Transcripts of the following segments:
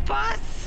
passe?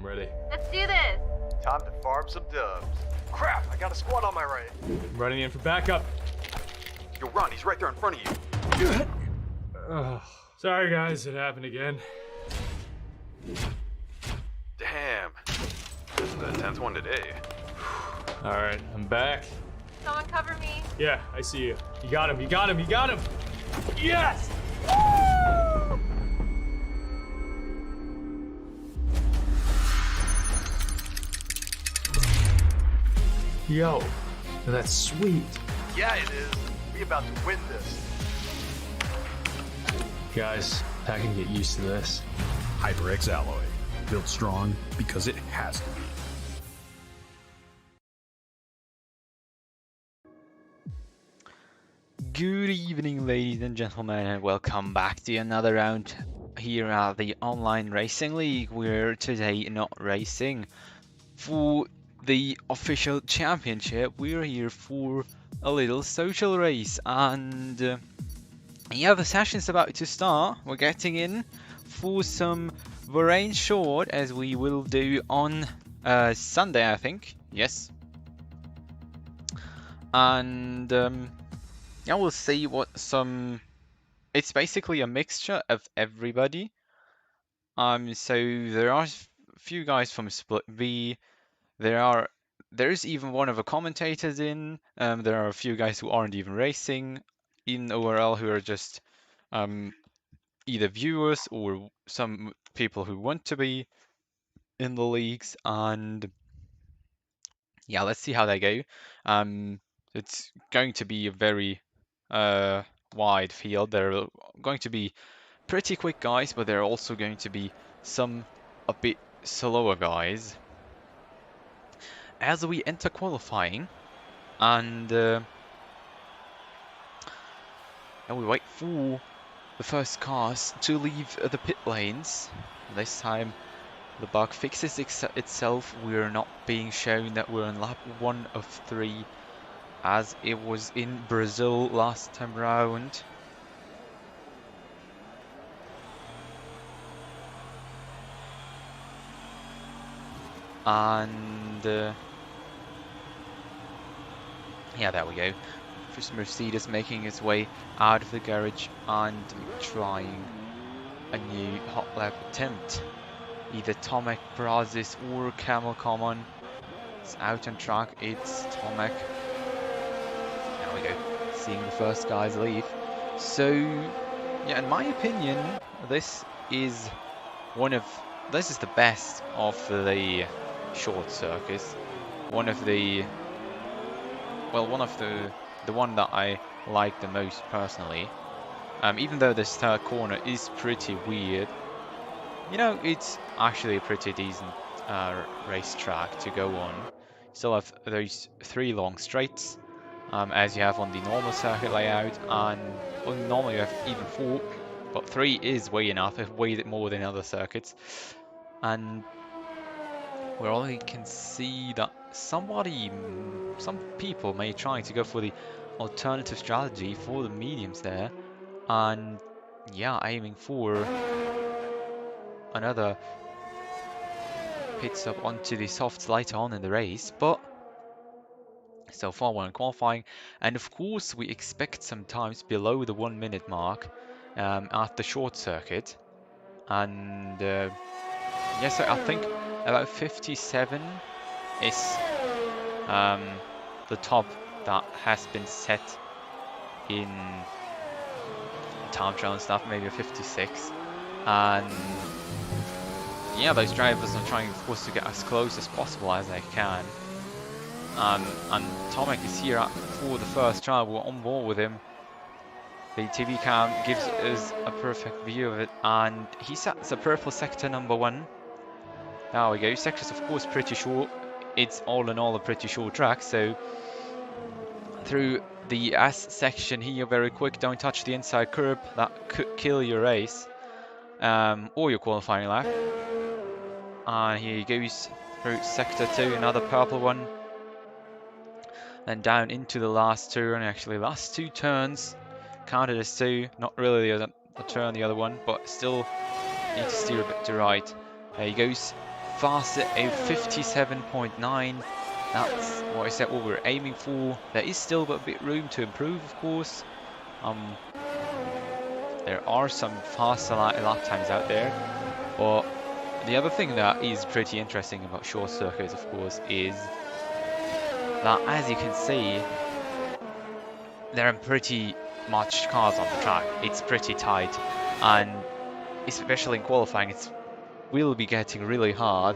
ready. Let's do this. Time to farm some dubs. Crap, I got a squad on my right. I'm running in for backup. Yo, Ron, he's right there in front of you. Ugh. Sorry guys, it happened again. Damn. This is the 10th one today. Alright, I'm back. Someone cover me. Yeah, I see you. You got him, you got him, you got him! Yes! Yo, that's sweet. Yeah, it is. We about to win this. Guys, I can get used to this. HyperX alloy. Built strong because it has to be. Good evening, ladies and gentlemen, and welcome back to another round here at the Online Racing League. We're today not racing for the official championship. We're here for a little social race, and yeah, the session's about to start. We're getting in for some Bahrain short, as we will do on Sunday, I think. Yes. And yeah, we'll see what some... It's basically a mixture of everybody. So there are a few guys from Split B. There's even one of the commentators in. There are a few guys who aren't even racing in ORL, who are just either viewers or some people who want to be in the leagues. And yeah, let's see how they go. It's going to be a very wide field. There are going to be pretty quick guys, but there are also going to be some a bit slower guys as we enter qualifying. And we wait for the first cars to leave the pit lanes. This time the bug fixes itself. We're not being shown that we're on lap 1 of 3 as it was in Brazil last time round. And yeah, there we go. First Mercedes making its way out of the garage and trying a new hot lap attempt. Either Tomek, Brazis or Camel Common. It's out on track, it's Tomek. There we go, seeing the first guys leave. So yeah, in my opinion, this is the best of the short circuits. One of the one that I like the most personally. Even though this third corner is pretty weird, you know, it's actually a pretty decent racetrack to go on. Still have those 3 long straights, as you have on the normal circuit layout, and well, normally you have even 4, but 3 is way enough, way more than other circuits. And we already can see that some people may try to go for the alternative strategy for the mediums there, and yeah, aiming for another pit stop onto the softs later on in the race. But so far we're in qualifying, and of course we expect some times below the 1 minute mark at the short circuit. And yeah, so I think about 57 is the top that has been set in time trial and stuff, maybe a 56. And yeah, those drivers are trying, of course, to get as close as possible as they can. And Tomek is here for the first trial. We're on board with him. The TV cam gives us a perfect view of it, and he sets a purple sector number 1. There we go. Sector's of course pretty short. It's all in all a pretty short track, so through the S section here, very quick. Don't touch the inside curb. That could kill your race or your qualifying lap. And here he goes through sector 2, another purple one. Then down into the last turn. Actually, last 2 turns counted as 2. Not really a turn, the other one, but still need to steer a bit to right. There he goes faster, a 57.9. That's what I said, what we're aiming for. There is still a bit room to improve, of course. There are some faster lap times out there, but the other thing that is pretty interesting about short circuits, of course, is that, as you can see, there are pretty much cars on the track. It's pretty tight, and especially in qualifying, it will be getting really hard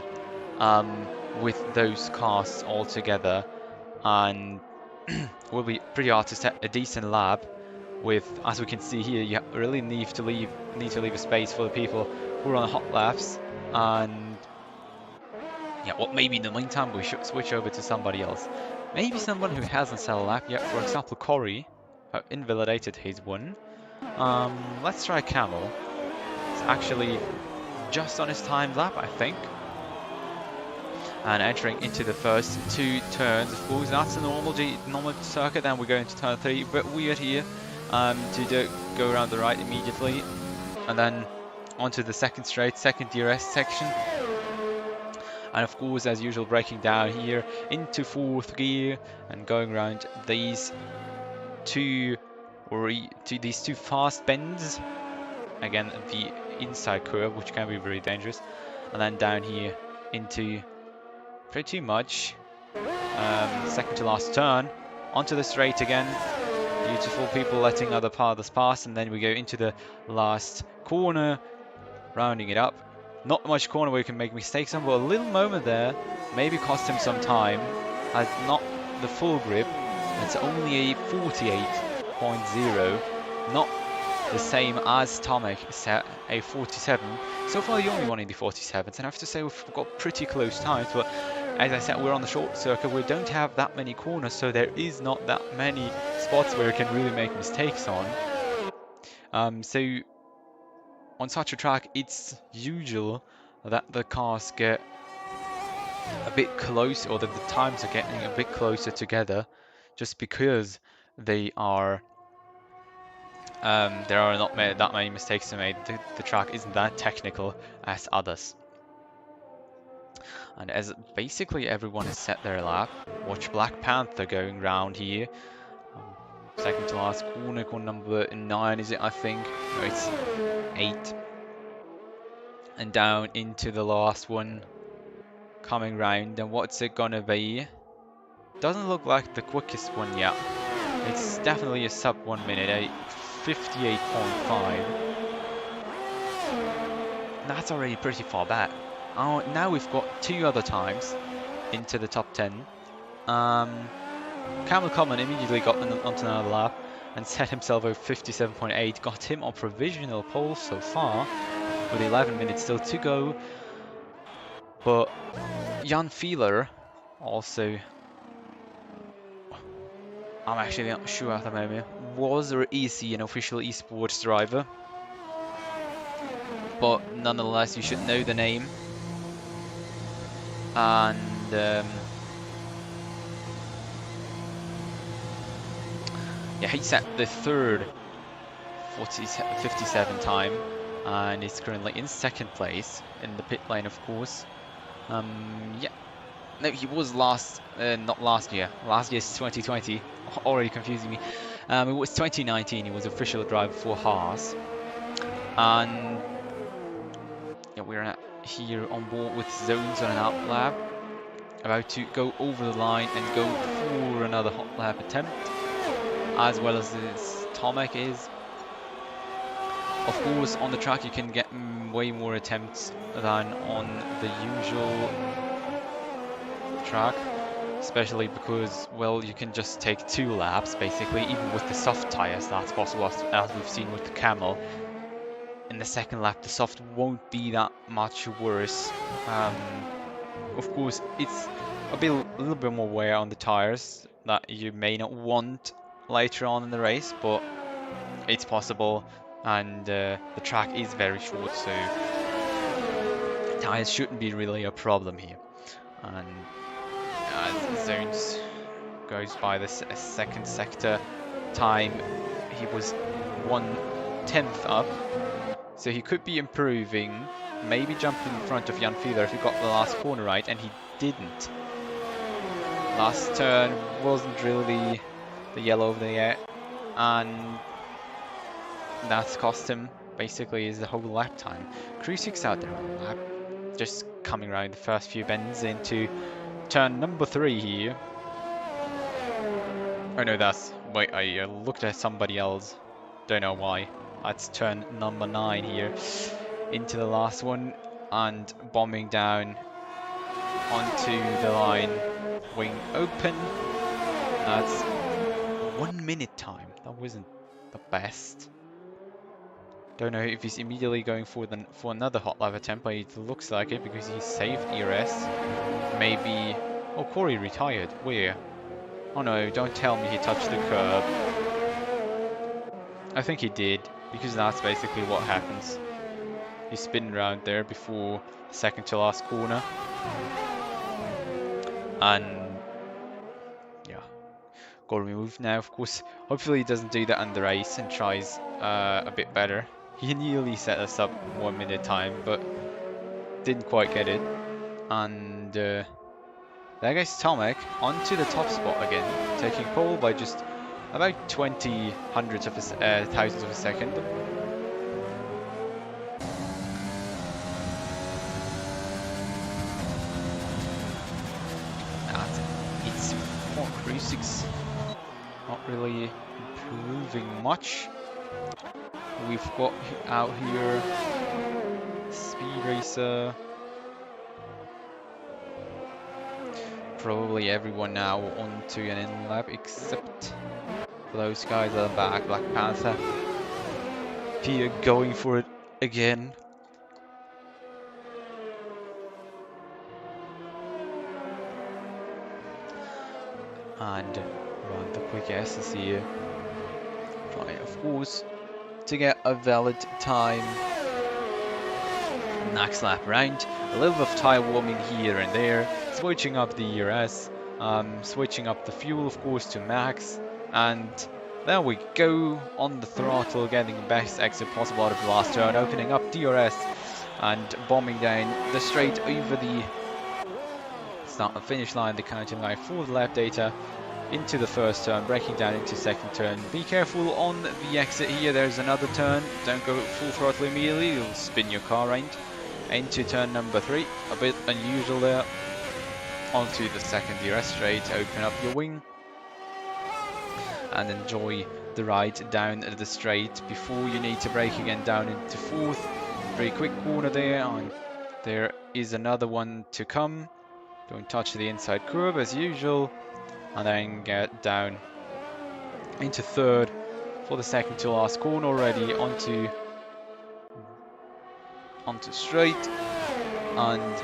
with those cars all together, and will be pretty hard to set a decent lap. With, as we can see here, you really need to leave a space for the people who are on the hot laps. And yeah, well, maybe in the meantime we should switch over to somebody else. Maybe someone who hasn't set a lap yet. For example, Corey, who invalidated his one. Let's try Camel. It's actually just on his timed lap, I think. And entering into the first two turns, of course, that's a normal circuit. Then we go into turn 3, but weird here. To go around the right immediately, and then onto the second straight, second DRS section, and of course, as usual, breaking down here into 4th gear and going around these two fast bends. Again, the inside curve, which can be very dangerous, and then down here into pretty much second to last turn onto the straight again. Beautiful, people letting other paths pass, and then we go into the last corner, rounding it up. Not much corner where you can make mistakes on, but a little moment there maybe cost him some time. Has not the full grip. It's only a 48.0, not the same as Tomek set a 47. So far the only one in the 47s, and I have to say we've got pretty close times, but as I said, we're on the short circuit, we don't have that many corners, so there is not that many spots where you can really make mistakes on. So on such a track, it's usual that the cars get a bit close, or that the times are getting a bit closer together, just because they are there are not that many mistakes made. The track isn't that technical as others. And as basically everyone has set their lap, watch Black Panther going round here. Second to last corner, corner number 9 is it, I think? No, it's 8. And down into the last one, coming round. And what's it gonna be? Doesn't look like the quickest one yet. It's definitely a sub 1 minute, a 58.5. That's already pretty far back. Now we've got 2 other times into the top 10. Camel Common immediately got onto another lap and set himself over 57.8. Got him on provisional pole so far, with 11 minutes still to go. But Jan Feeler also, I'm actually not sure at the moment, was or is he an official esports driver? But nonetheless, you should know the name. And yeah, he set the third 57 time, and is currently in 2nd place in the pit lane, of course. Yeah, no, he was not last year. Last year's 2020, already confusing me. It was 2019. He was official driver for Haas, and yeah, we're here on board with zones on an out lap, about to go over the line and go for another hot lap attempt, as well as this Tomek is. Of course, on the track you can get way more attempts than on the usual track, especially because, well, you can just take 2 laps basically. Even with the soft tires, that's possible, as we've seen with the Camel. In the 2nd lap, the soft won't be that much worse. Of course, it's a little bit more wear on the tires that you may not want later on in the race, but it's possible, and the track is very short, so tires shouldn't be really a problem here. And as zones goes by the 2nd sector time, he was 1/10 up. So he could be improving maybe jump in front of Jan Fiedler if he got the last corner right, and he didn't. Last turn wasn't really the yellow of the year, and that's cost him basically his whole lap time. Crew 6 out there on the lap, just coming around the first few bends into turn number 3 here. Oh no, wait, I looked at somebody else, don't know why. That's turn number 9 here, into the last one, and bombing down onto the line, wing open. That's 1 minute time, that wasn't the best. Don't know if he's immediately going for another hot lap attempt, but it looks like it because he saved ERS. Maybe... Oh, Corey retired. Where? Oh no, don't tell me he touched the curb. I think he did, because that's basically what happens. He's spinning around there before the second to last corner. And... yeah. Got to remove now, of course. Hopefully he doesn't do that on the race and tries a bit better. He nearly set us up 1 minute time, but didn't quite get it. And there goes Tomek onto the top spot again, taking pole by just about 20 hundredths of a thousandths of a second. It's for Crew 6, not really improving much. We've got out here Speed Racer. Probably everyone now onto an in lap except for those guys at the back. Black Panther. Peter going for it again. And run the quick S's here. Trying, of course, to get a valid time next lap round. A little bit of tire warming here and there, switching up the ERS, switching up the fuel of course to max, and there we go on the throttle, getting the best exit possible out of the last turn, opening up DRS and bombing down the straight over the start and finish line, the counting line for the lap data. Into the first turn, breaking down into second turn. Be careful on the exit here, there's another turn. Don't go full throttle immediately, you'll spin your car around. Into turn number 3, a bit unusual there. Onto the second DRS straight, open up your wing. And enjoy the ride down the straight before you need to brake again down into fourth. Very quick corner there, and there is another one to come. Don't touch the inside curb as usual. And then get down into third for the second to last corner already, onto straight, and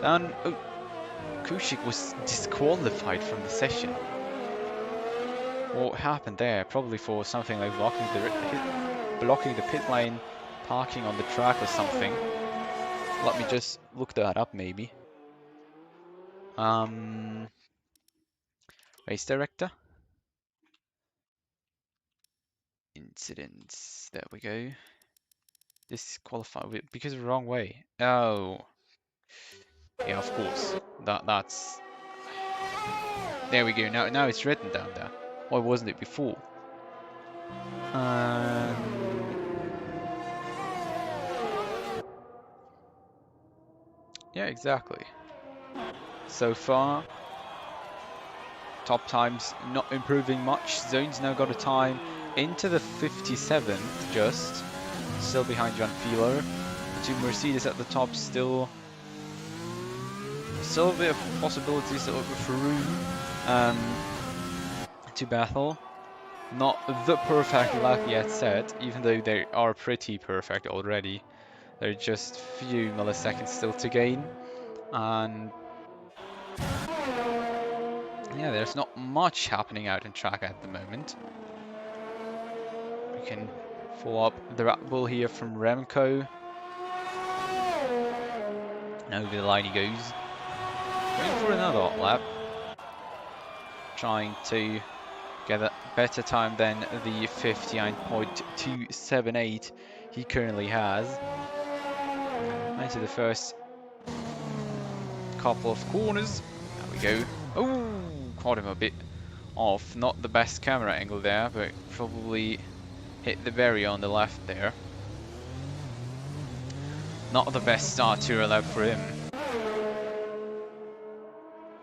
then Kushik was disqualified from the session. What happened there? Probably for something like blocking the pit lane, parking on the track or something. Let me just look that up maybe. Race director. Incidents. There we go. Disqualified because of the wrong way. Oh. Yeah, of course. That's. There we go. Now it's written down there. Why wasn't it before? Yeah, exactly. So far, top times not improving much. Zone's now got a time into the 57th, just still behind Jan Fiedler. The two Mercedes at the top, still a bit of possibilities for room to battle. Not the perfect lap yet set, even though they are pretty perfect already. There are just few milliseconds still to gain, and yeah, there's not much happening out in track at the moment. We can follow up the Red Bull here from Remco. And over the line he goes. Going for another hot lap. Trying to get a better time than the 59.278 he currently has. into the first couple of corners. There we go. Oh, caught him a bit off. Not the best camera angle there, but probably hit the barrier on the left there. Not the best start to a lap for him.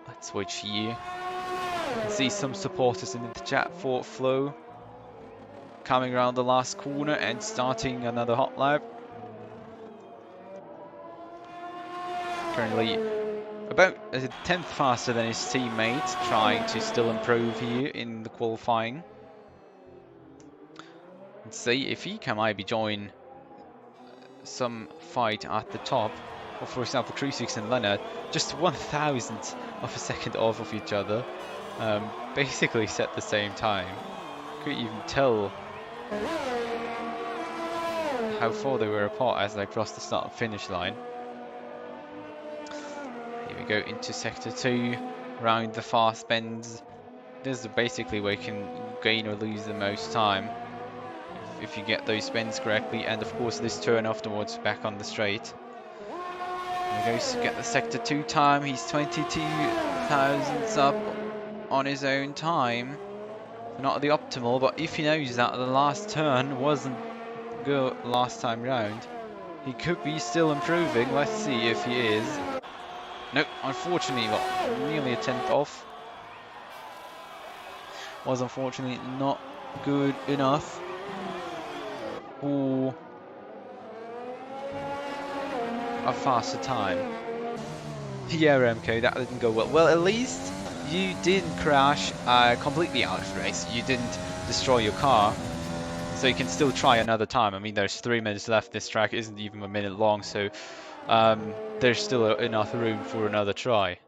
Let's switch here. I can see some supporters in the chat for Flo coming around the last corner and starting another hot lap. Currently about a tenth faster than his teammate, trying to still improve here in the qualifying. Let's see if he can maybe join some fight at the top. Or for example, Crucix and Leonard, just 1,000th of a second off of each other. Basically set the same time. Couldn't even tell how far they were apart as they crossed the start and finish line. Here we go into sector 2, around the fast bends. This is basically where you can gain or lose the most time if you get those bends correctly, and of course this turn afterwards back on the straight. There he goes to get the sector 2 time. He's 22 thousandths up on his own time. Not the optimal, but if he knows that the last turn wasn't good last time round, he could be still improving. Let's see if he is. Nope, unfortunately, well, nearly a tenth off. Was unfortunately not good enough for a faster time. Yeah, Remco, that didn't go well. Well, at least you didn't crash completely out of the race. You didn't destroy your car, so you can still try another time. I mean, there's 3 minutes left. This track isn't even a minute long, so there's still enough room for another try.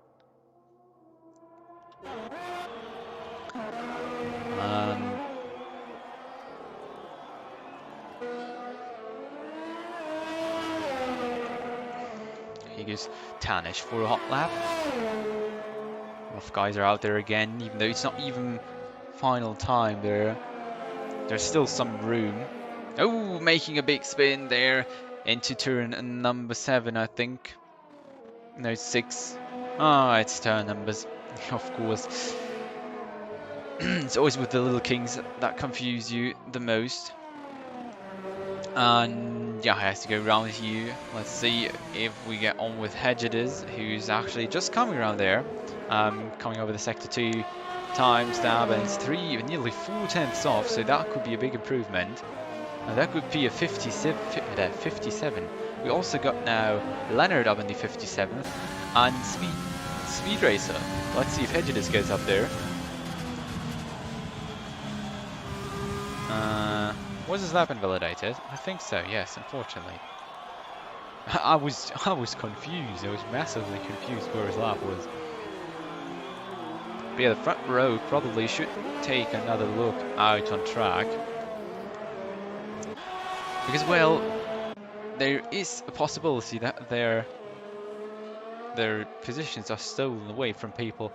He goes Tanish for a hot lap. Rough guys are out there again, even though it's not even final time there. There's still some room. Oh, making a big spin there into turn number 7, I think. No, 6. Ah, it's turn numbers, of course. It's always with the little kings that confuse you the most. And yeah, he has to go around here. Let's see if we get on with Hedges, who's actually just coming around there. Coming over the sector 2 time stab, and it's nearly 4 tenths off, so that could be a big improvement. And that could be a 57. We also got now Leonard up in the 57th, and Speed Racer. Let's see if Hedges goes up there. Was his lap invalidated? I think so, yes, unfortunately. I was confused. I was massively confused where his lap was. But yeah, the front row probably should take another look out on track. Because, well, there is a possibility that their positions are stolen away from people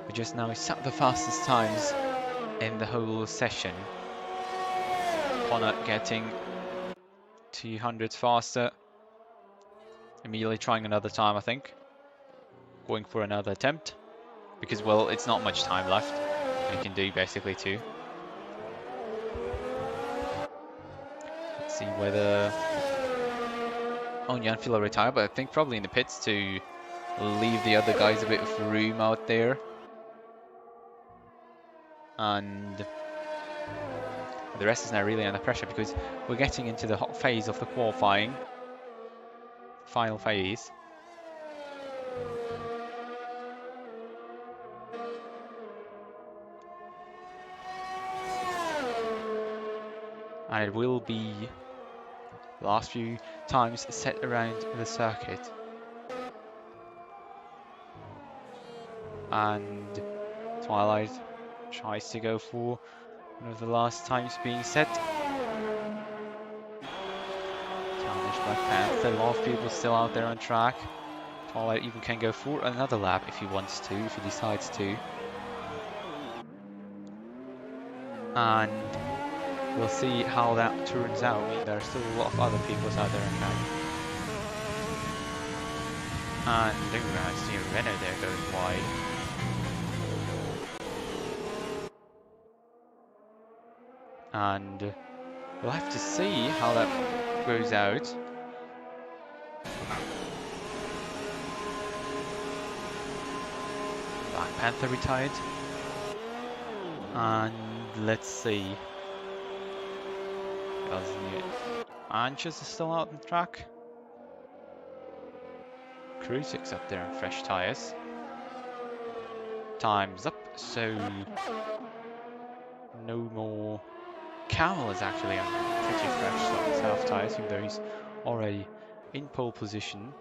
who just now set the fastest times in the whole session. Connor getting 200 faster. Immediately trying another time, I think. Going for another attempt. Because, well, it's not much time left. You can do basically 2. Let's see whether Onyanfil will retire, but I think probably in the pits to leave the other guys a bit of room out there. And the rest is now really under pressure because we're getting into the hot phase of the qualifying. Final phase. And it will be the last few times set around the circuit. And Twilight tries to go for one of the last times being set. Challenge Black Panther, a lot of people still out there on track. Twilight even can go for another lap if he wants to, if he decides to. And we'll see how that turns out. I mean, there are still a lot of other people out there on track. And I see a Renault there going wide. And we'll have to see how that goes out. Black Panther retired. And let's see. Anxious is still out on track. Crucix up there on fresh tyres. Time's up, so no more. Camel is actually on pretty fresh soft tyres, even though he's already in pole position.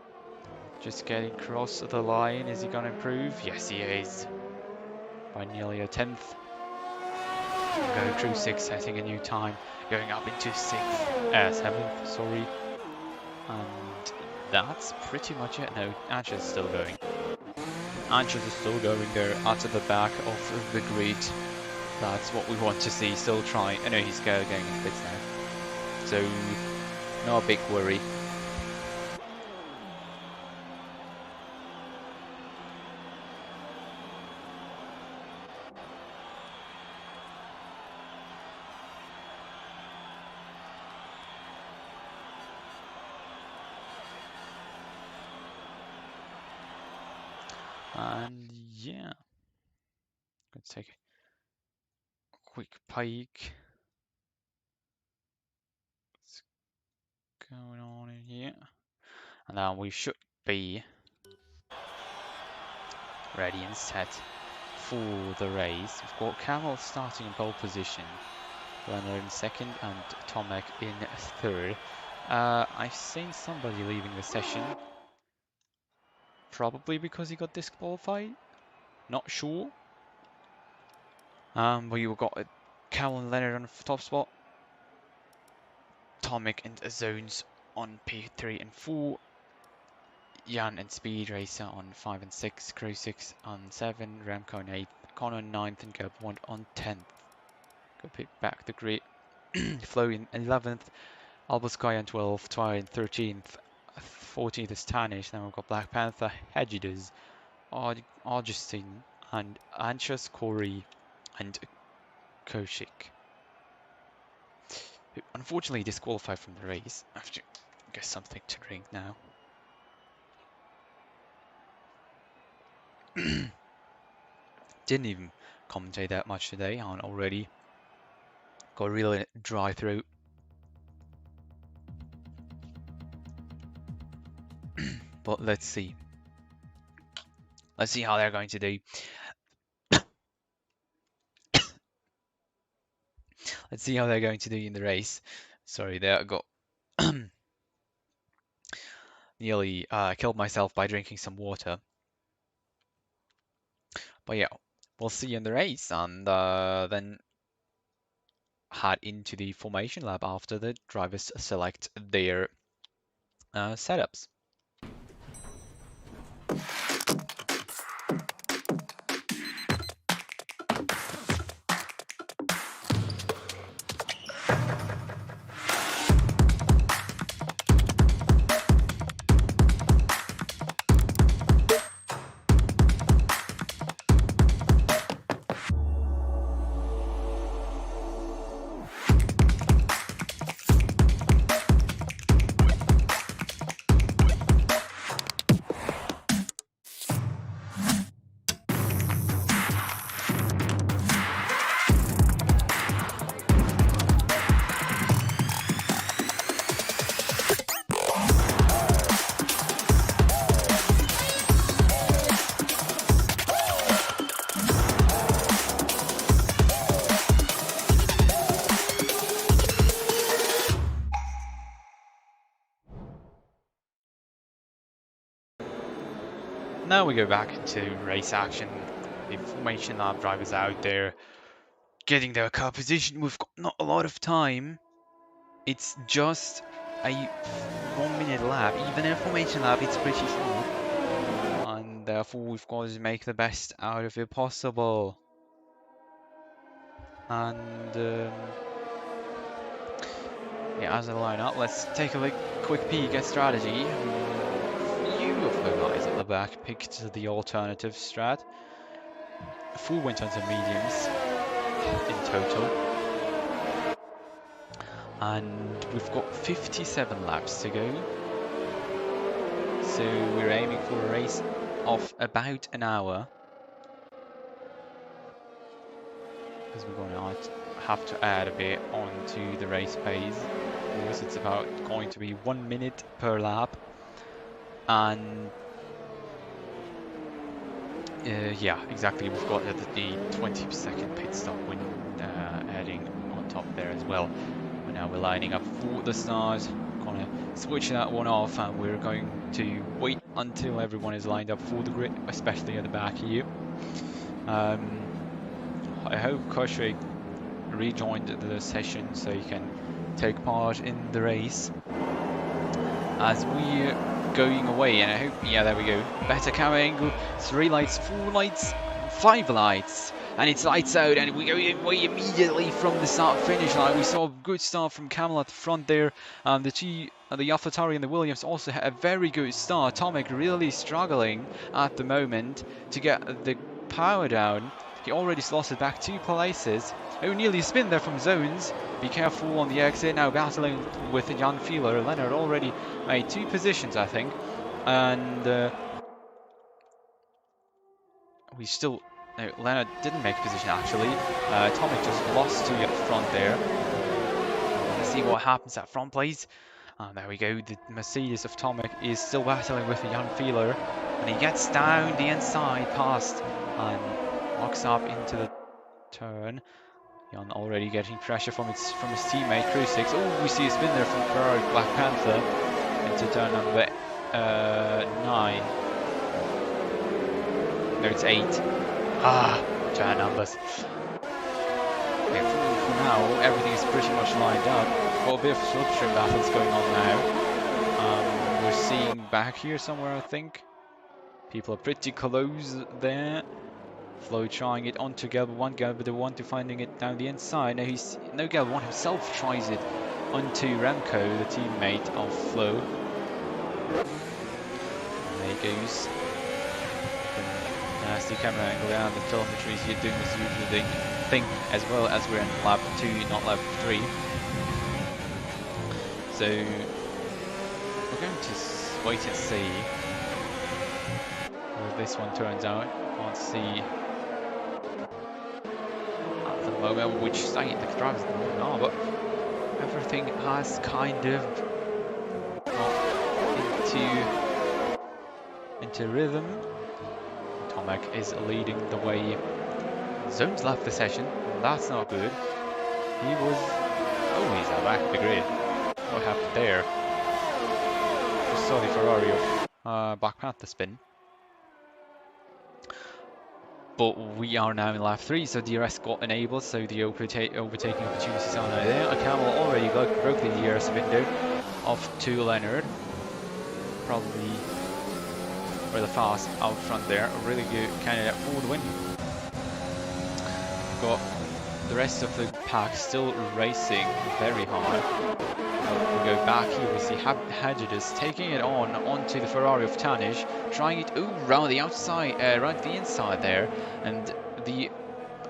Just getting across the line. Is he going to improve? Yes, he is. By nearly a tenth. Go Crucix setting a new time, going up into 7th, sorry. And that's pretty much it. No, Anxious is still going. Anxious is still going there out of the back of the grid. That's what we want to see. Still trying. I know he's going in pits now. So, no big worry. And yeah, let's take a quick peek. What's going on in here? And now we should be ready and set for the race. We've got Camel starting in pole position, Leonard in second, and Tomek in third. I've seen somebody leaving the session, probably because he got disqualified. Not sure. But you've got Camel and Leonard on the top spot. Tomek and Zones on P3 and 4. Jan and Speed Racer on 5 and 6. Crucix on 7. Remco on 8. Connor on 9th and Gerbond on 10th. Go pick back the grid. Flo in 11th. Albosky on 12th. Twy in 13th. 14th is Tanish. Then we've got Black Panther, Hedgidas, Augustine, and Anxious, Corey, and Koshik. Who unfortunately disqualified from the race. I have to get something to drink now. Didn't even commentate that much today on already. Got a really dry throat. But let's see. Let's see how they're going to do. Let's see how they're going to do in the race. Sorry, there I got nearly killed myself by drinking some water. But yeah, we'll see in the race, and then head into the formation lab after the drivers select their setups. Now we go back into race action. The formation lab drivers out there getting their car position. We've got not a lot of time. It's just a 1 minute lap. Even in a formation lap, it's pretty short. And therefore, we've got to make the best out of it possible. And yeah, as a lineup, let's take a quick peek at strategy. Few of the guys back picked the alternative strat. Four went onto mediums in total. And we've got 57 laps to go. So we're aiming for a race of about an hour. Because we're going to have to add a bit onto the race pace. Because it's about going to be 1 minute per lap. And yeah, exactly. We've got the 20-second pit stop when adding on top there as well. But now we're lining up for the start. Gonna switch that one off, and we're going to wait until everyone is lined up for the grid, especially at the back here. I hope Koshik rejoined the session so he can take part in the race as we're going away. And I hope, yeah, there we go, better camera angle, 3 lights, 4 lights, 5 lights, and it's lights out, and we go away immediately from the start finish line. We saw a good start from Camel at the front there. The AlphaTauri and the Williams also had a very good start. Tomek really struggling at the moment to get the power down. He already lost it back 2 places. Oh, nearly a spin there from Zones. Be careful on the exit. Now battling with Jan Feeler. Leonard already made 2 positions, I think. And we still... No, Leonard didn't make a position, actually. Tomek just lost 2 at the front there. Let's see what happens at front, please. There we go. The Mercedes of Tomek is still battling with Jan Feeler. And he gets down the inside past and locks up into the turn. Jan already getting pressure from his teammate, Crew 6. Oh, we see a spin there from Ferrari Black Panther into turn number 9. There it's 8. Turn numbers. Okay, for now, everything is pretty much lined up. Got a bit of slipstream battles going on now. We're seeing back here somewhere, I think. People are pretty close there. Flo trying it onto Galba 1, Galba the 1 to finding it down the inside. Now Galba 1 himself tries it onto Remco, the teammate of Flo. And there he goes. Nasty camera angle down, the telemetry is doing this usual thing, as well as we're in lap 2, not lap 3. So we're going to wait and see how this one turns out. Can't see at the moment which side the drivers at the moment are, but everything has kind of got into rhythm. Tomek is leading the way. Zones left the session. That's not good. He was... Oh, he's out back of the grid. What happened there? Just saw the Ferrari of Black Panther spin. But we are now in lap 3, so DRS got enabled, so the overtaking opportunities are now there. Camel already broke the DRS window off to Leonard. Probably really fast out front there. A really good candidate for the win. Got the rest of the pack still racing very hard. We go back here, we see Hadjidus taking it onto the Ferrari of Tanish, trying it around the outside, around the inside there, and the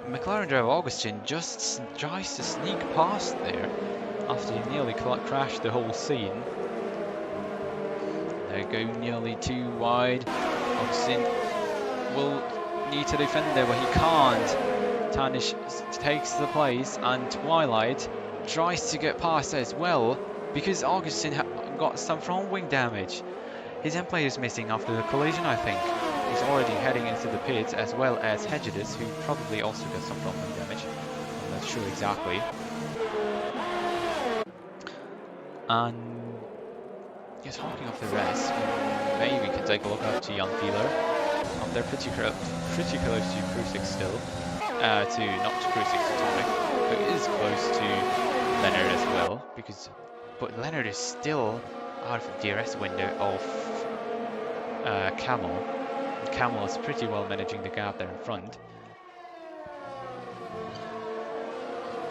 McLaren driver Augustin just tries to sneak past there after he nearly crashed the whole scene. They go nearly too wide. Augustin will need to defend there, but he can't. Tanish takes the place, and Twilight tries to get past as well, because Augustin got some front wing damage. His end plate is missing after the collision, I think. He's already heading into the pits, as well as Hedgedus, who probably also got some front wing damage. I'm not sure exactly. And yeah, talking of the rest, maybe we can take a look up to Jan Feeler. They're pretty close to Crew 6 still. Not to Crew 6 to Tomek, but it is close to Leonard as well, but Leonard is still out of the DRS window of Camel. And Camel is pretty well managing the gap there in front.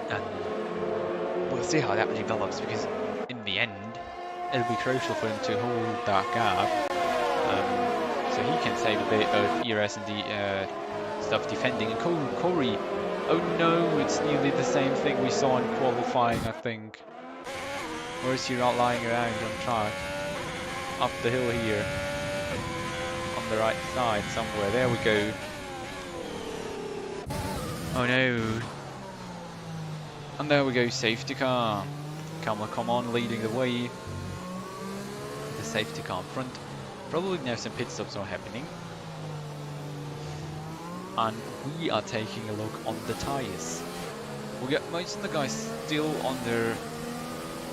And we'll see how that develops, because in the end, it'll be crucial for him to hold that gap, so he save a bit of ERS and stuff defending. And Corey, oh no, it's nearly the same thing we saw in qualifying, I think. Or is he not lying around on track? Up the hill here. On the right side somewhere. There we go. Oh no. And there we go, safety car. Come on, leading the way. The safety car in front. Probably now some pit stops are happening. And we are taking a look on the tyres. We got most of the guys still on their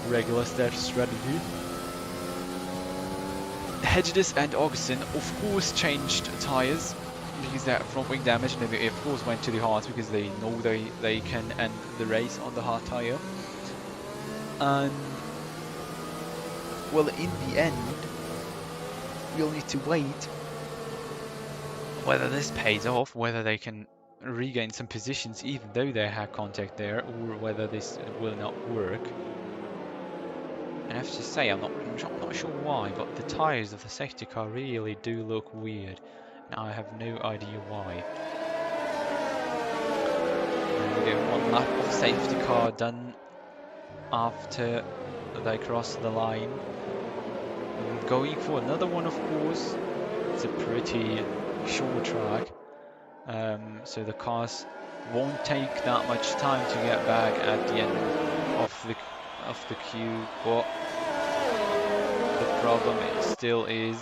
regular strategy. Hedges and Augustin of course changed tyres because that front wing damage, and they of course went to the hards because they know they can end the race on the hard tyre. And well, in the end we'll need to wait whether this pays off, whether they can regain some positions even though they had contact there, or whether this will not work. And I have to say, I'm not sure why, but the tyres of the safety car really do look weird. And I have no idea why. And we get one lap of safety car done after they cross the line. And going for another one, of course. It's a pretty short track. So the cars won't take that much time to get back at the end of the queue, but the problem still is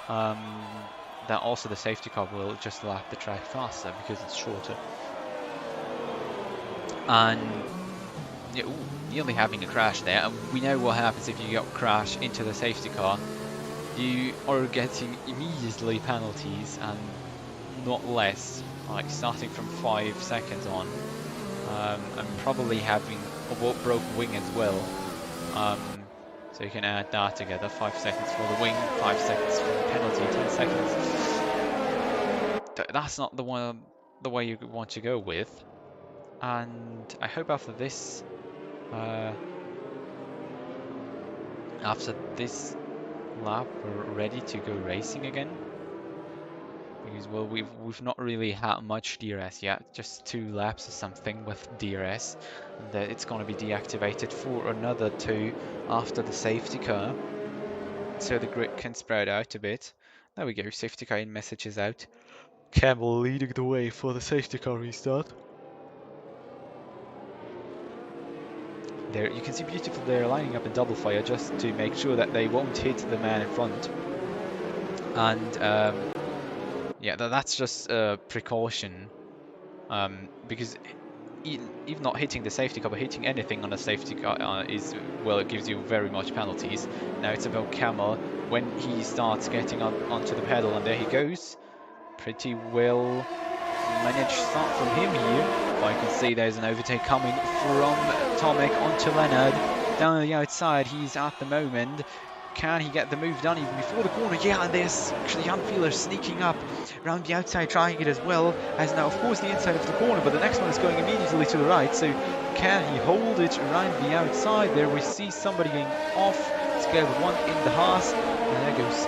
that also the safety car will just lap the track faster because it's shorter. And yeah, nearly having a crash there, and we know what happens if you get crash into the safety car. You are getting immediately penalties, and not less, like starting from 5 seconds on, and probably having a broken wing as well. So you can add that together, 5 seconds for the wing, 5 seconds for the penalty, 10 seconds. That's not the way you want to go with. And I hope after this lap we're ready to go racing again. Because well, we've not really had much DRS yet, just 2 laps or something with DRS, and it's going to be deactivated for another 2 after the safety car, so the grid can spread out a bit. There we go, safety car in, messages out. Campbell leading the way for the safety car restart. There you can see beautiful, they're lining up in double fire just to make sure that they won't hit the man in front. And yeah, that's just a precaution, because even not hitting the safety car, but hitting anything on a safety car is, well, it gives you very much penalties. Now it's about Camel when he starts getting onto the pedal, and there he goes. Pretty well managed start from him here. I can see there's an overtake coming from Tomek onto Leonard. Down the outside, he's at the moment. Can he get the move done even before the corner? Yeah, and there's actually Jan Feeler sneaking up around the outside, trying it as well as now, of course, the inside of the corner, but the next one is going immediately to the right. So can he hold it around the outside? There we see somebody going off. Let's go with one in the Haas. And there goes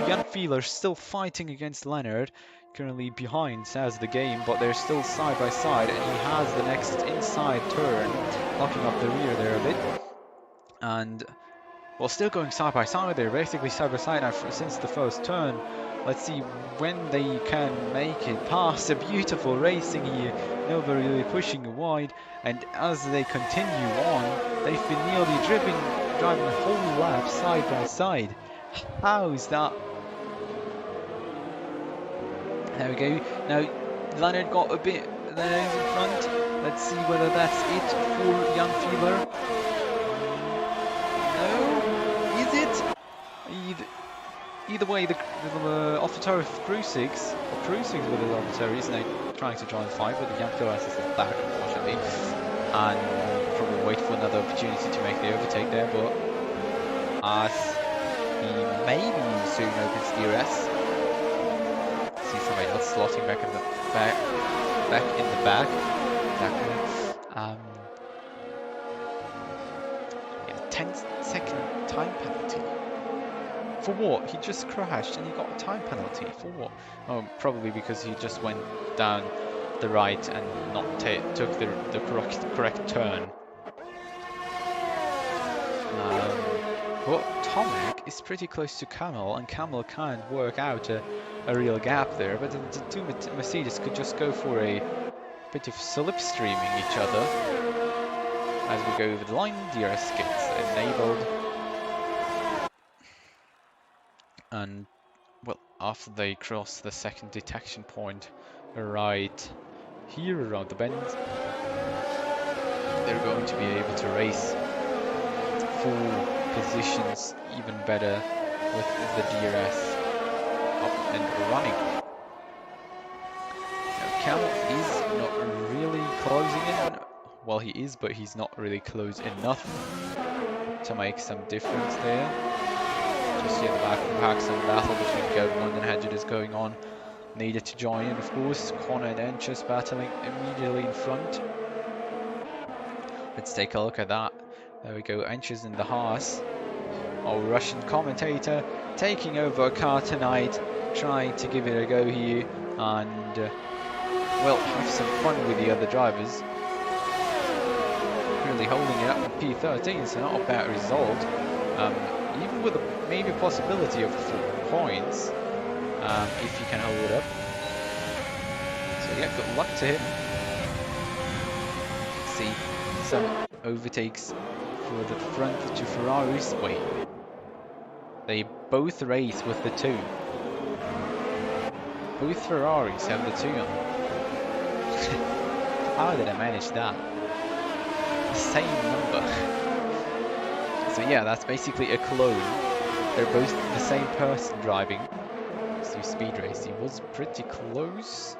Jan Feeler still fighting against Leonard. Currently behind, says the game, but they're still side by side, and he has the next inside turn, locking up the rear there a bit. And well, still going side by side, they're basically side by side now since the first turn. Let's see when they can make it past. A beautiful racing here, nobody really pushing wide, and as they continue on, they've been nearly driving a whole lap side by side. How is that? There we go. Now Leonard got a bit there in front. Let's see whether that's it for Jan Feeler. No, is it? Either way, the AutoTurf Crew 6 with the AutoTurf is now trying to join 5, but the Jan Feeler is still back, unfortunately, and probably wait for another opportunity to make the overtake there. But as he maybe soon opens DRS. See somebody else slotting back in the back. Yeah, 10-second time penalty. For what? He just crashed and he got a time penalty. For what? Oh, probably because he just went down the right and not took the correct turn. But Tomac is pretty close to Camel, and Camel can't work out a real gap there. But the two Mercedes could just go for a bit of slipstreaming each other as we go over the line. DRS gets enabled, and well, after they cross the second detection point right here around the bend, they're going to be able to race full positions even better with the DRS up and running. Now, Camel is not really closing in. Well, he is, but he's not really close enough to make some difference there. Just here at the back of the pack, some battle between Goldman and Hedgett is going on. Needed to join in, of course. Connor and Enches battling immediately in front. Let's take a look at that. There we go, Enches in the Haas. Our Russian commentator taking over a car tonight, trying to give it a go here and, well, have some fun with the other drivers. Really holding it up in P13, so not a bad result. Even with a maybe possibility of 4 points, if you can hold it up. So yeah, good luck to him. See some overtakes for the front two Ferraris. Wait, they both race with the 2. Both Ferraris have the 2 on. How did I manage that? The same number. So yeah, that's basically a clone. They're both the same person driving. So speed race, he was pretty close.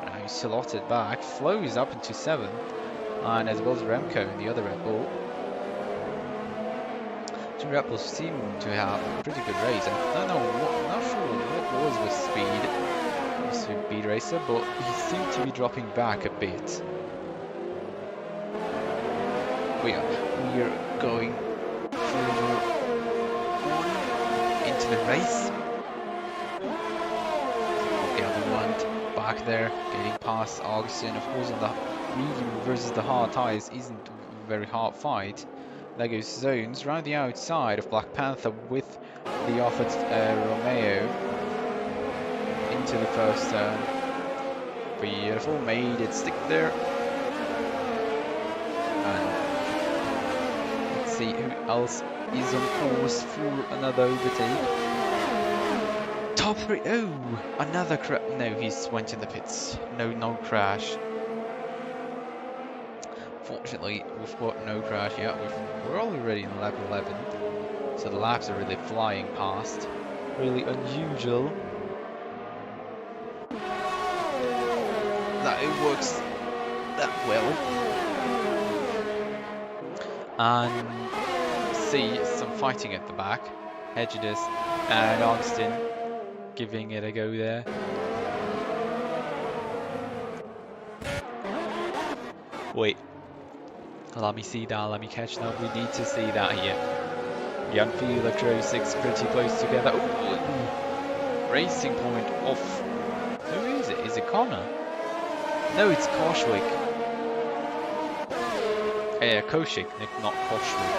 Now he's slotted back. Flo is up into 7th, and as well as Remco and the other Red Bull. Two Red Bulls seem to have a pretty good race. I don't know, I'm not sure what was with Speed Racer, but he seemed to be dropping back a bit. We are going further on into the race. The other one back there, getting past Augustin. Of course, on the medium versus the hard tyres isn't a very hard fight. There goes Zones round the outside of Black Panther with the offered Romeo into the first turn. Beautiful, made it stick there. And let's see who else is on course for another overtake. Top 3. Oh, another crash. No, he's went in the pits. No crash. Fortunately, we've got no crash yet. We're already in lap 11, so the laps are really flying past. Really unusual that it works that well. And see some fighting at the back. Hedges and Augustin giving it a go there. Wait. Let me see that, let me catch that. We need to see that here. Young Electro 6 pretty close together. Ooh. Racing point off. Who is it? Is it Connor? No, it's Koshwick. Koshik, not Koshwick.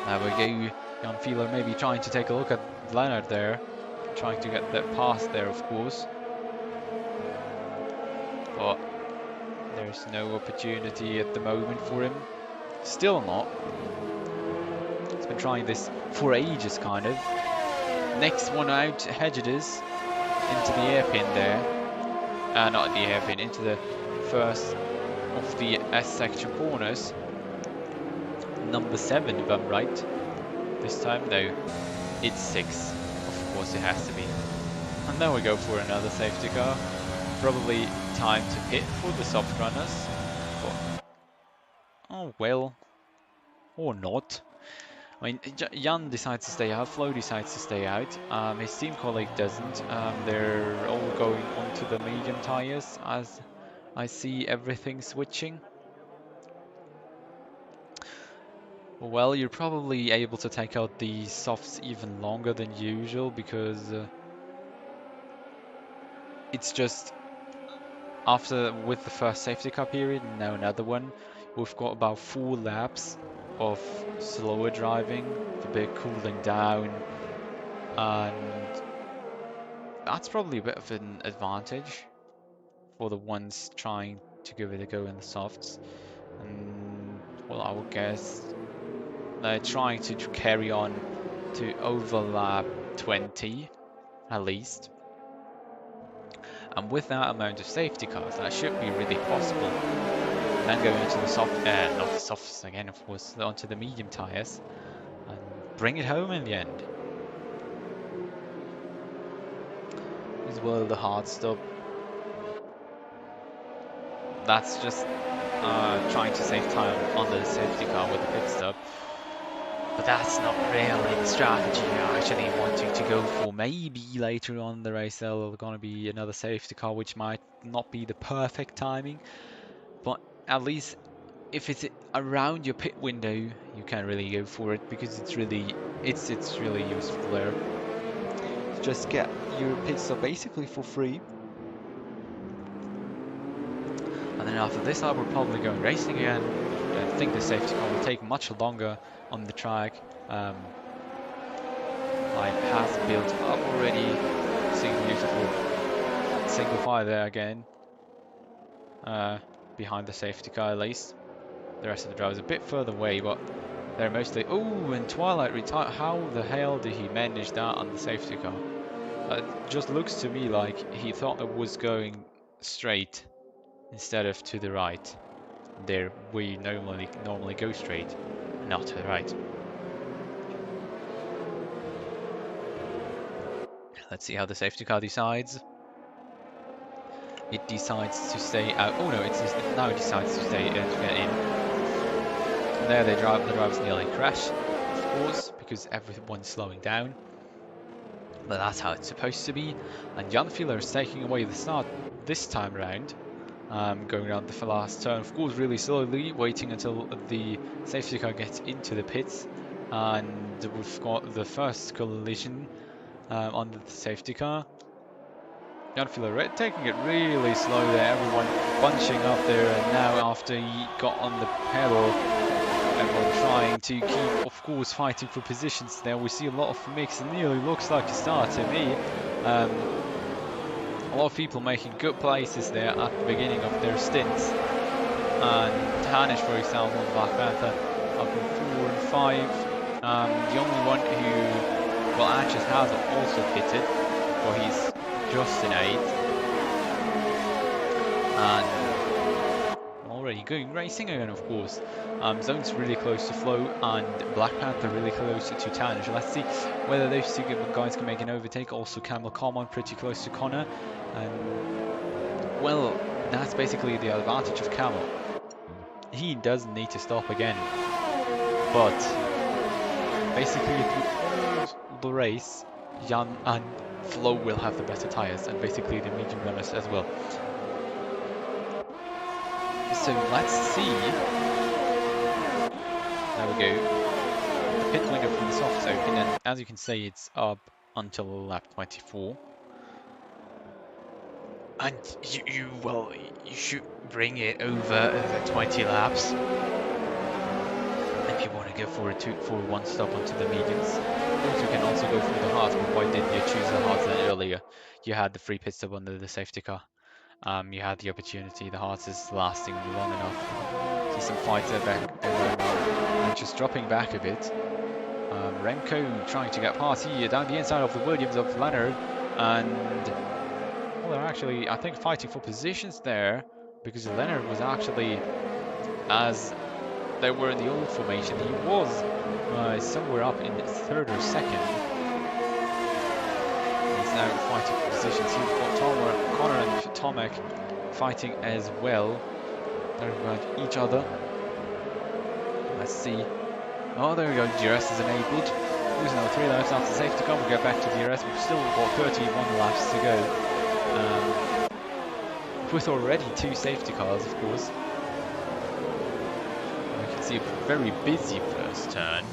There we go. Jan Feeler maybe trying to take a look at Leonard there. Trying to get that pass there, of course. But there's no opportunity at the moment for him. Still not. He's been trying this for ages, kind of. Next one out, Hedges into the hairpin there. Not the hairpin, into the first of the S-section corners. Number 7, if I'm right. This time, no. It's 6. Of course it has to be. And then we go for another safety car. Probably time to pit for the soft runners. But, oh well. Or not. I mean, Jan decides to stay out, Flo decides to stay out, his team colleague doesn't. They're all going onto the medium tyres as I see everything switching. Well, you're probably able to take out the softs even longer than usual because it's just after with the first safety car period and now another one, we've got about 4 laps of slower driving, the bit cooling down, and that's probably a bit of an advantage for the ones trying to give it a go in the softs. And well, I would guess they're trying to carry on to overlap 20 at least. And with that amount of safety cars, that should be really possible. Then going into the soft, not the softs again, of course, onto the medium tires and bring it home in the end. As well, the hard stop. That's just trying to save time on the safety car with the pit stop. But that's not really the strategy you're actually wanting to go for. Maybe later on in the race there's going to be another safety car, which might not be the perfect timing. But at least if it's around your pit window, you can really go for it because it's really useful there. Just get your pit stop basically for free. And then after this, I will probably go racing again. I think the safety car will take much longer on the track. Life has built up already. Seeing beautiful single file there again. Behind the safety car at least. The rest of the drivers a bit further away, but they're mostly... Oh, and Twilight retired. How the hell did he manage that on the safety car? It just looks to me like he thought it was going straight instead of to the right. There we normally go straight, not to the right. Let's see how the safety car decides. It decides to stay out. Oh no, now it decides to stay to get in. And there the drivers nearly crash, of course, because everyone's slowing down. But that's how it's supposed to be. And Jan Filler is taking away the start this time around. Going around the last turn, of course, really slowly, waiting until the safety car gets into the pits. And we've got the first collision on the safety car. Jan Filler taking it really slow there, everyone bunching up there, and now after he got on the pedal, everyone trying to keep, of course, fighting for positions there. We see a lot of mix, and nearly looks like a start to me. A lot of people making good places there at the beginning of their stints. And Hanish, for example, Black Panther, up in 4 and 5. The only one who, well, Ashes has also pitted, but he's just in 8th. And already going racing again, of course. Zone's really close to Flo, and Black Panther really close to Tanish. Let's see whether those two guys can make an overtake. Also Camel Common pretty close to Connor. And well, that's basically the advantage of Camel. He doesn't need to stop again. But basically through the race, Jan and Flo will have the better tires, and basically the medium runners as well. So let's see. There we go. The pit window from the softs open, and as you can see, it's up until lap 24. And you should bring it over the 20 laps if you want to go for one stop onto the mediums. Of course, you can also go for the hards, but why didn't you choose the hards then earlier? You had the free pit stop under the safety car. You had the opportunity. The hards is lasting long enough. See some fights there back there going on. And just dropping back a bit. Remco trying to get past here down the inside of the Williams of Leonard, and well, they're actually, I think, fighting for positions there, because Leonard was actually, as they were in the old formation, he was somewhere up in 3rd or 2nd. He's now fighting for positions. He's got Connor and Tomek fighting as well. They're around each other. Let's see. Oh, there we go. DRS is enabled. There's now 3 laps after safety car. We'll get back to DRS. We've still got 31 laps to go. With already 2 safety cars, of course. You can see a very busy last turn.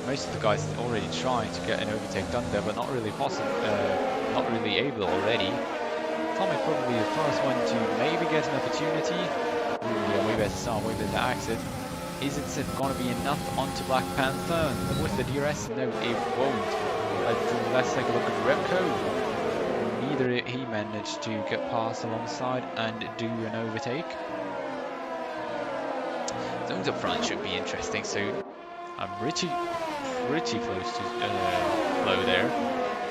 Most of the guys already trying to get an overtake done there, but not really possible, not really able already. Tommy probably the first one to maybe get an opportunity. Ooh, yeah, we better start, we better exit. Is it going to be enough onto Black Panther with the DRS? No, it won't. Let's take a look at Remco. Neither he managed to get past alongside and do an overtake. Zones up front should be interesting soon. I'm pretty close to Flo there.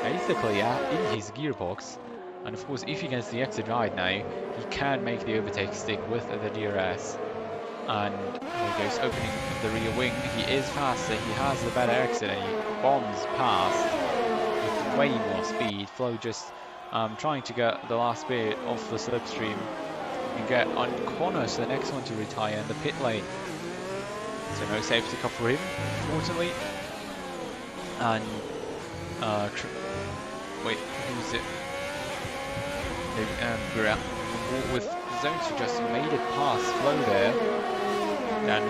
Basically, in his gearbox. And of course, if he gets the exit right now, he can make the overtake stick with the DRS. And there he goes, opening the rear wing. He is faster, he has the better exit, and he bombs past with way more speed. Flo just trying to get the last bit of the slipstream and get on corners, the next one to retire in the pit lane. So no safety car for him, fortunately. And wait, who's it? With Zones who just made it past Flo there, down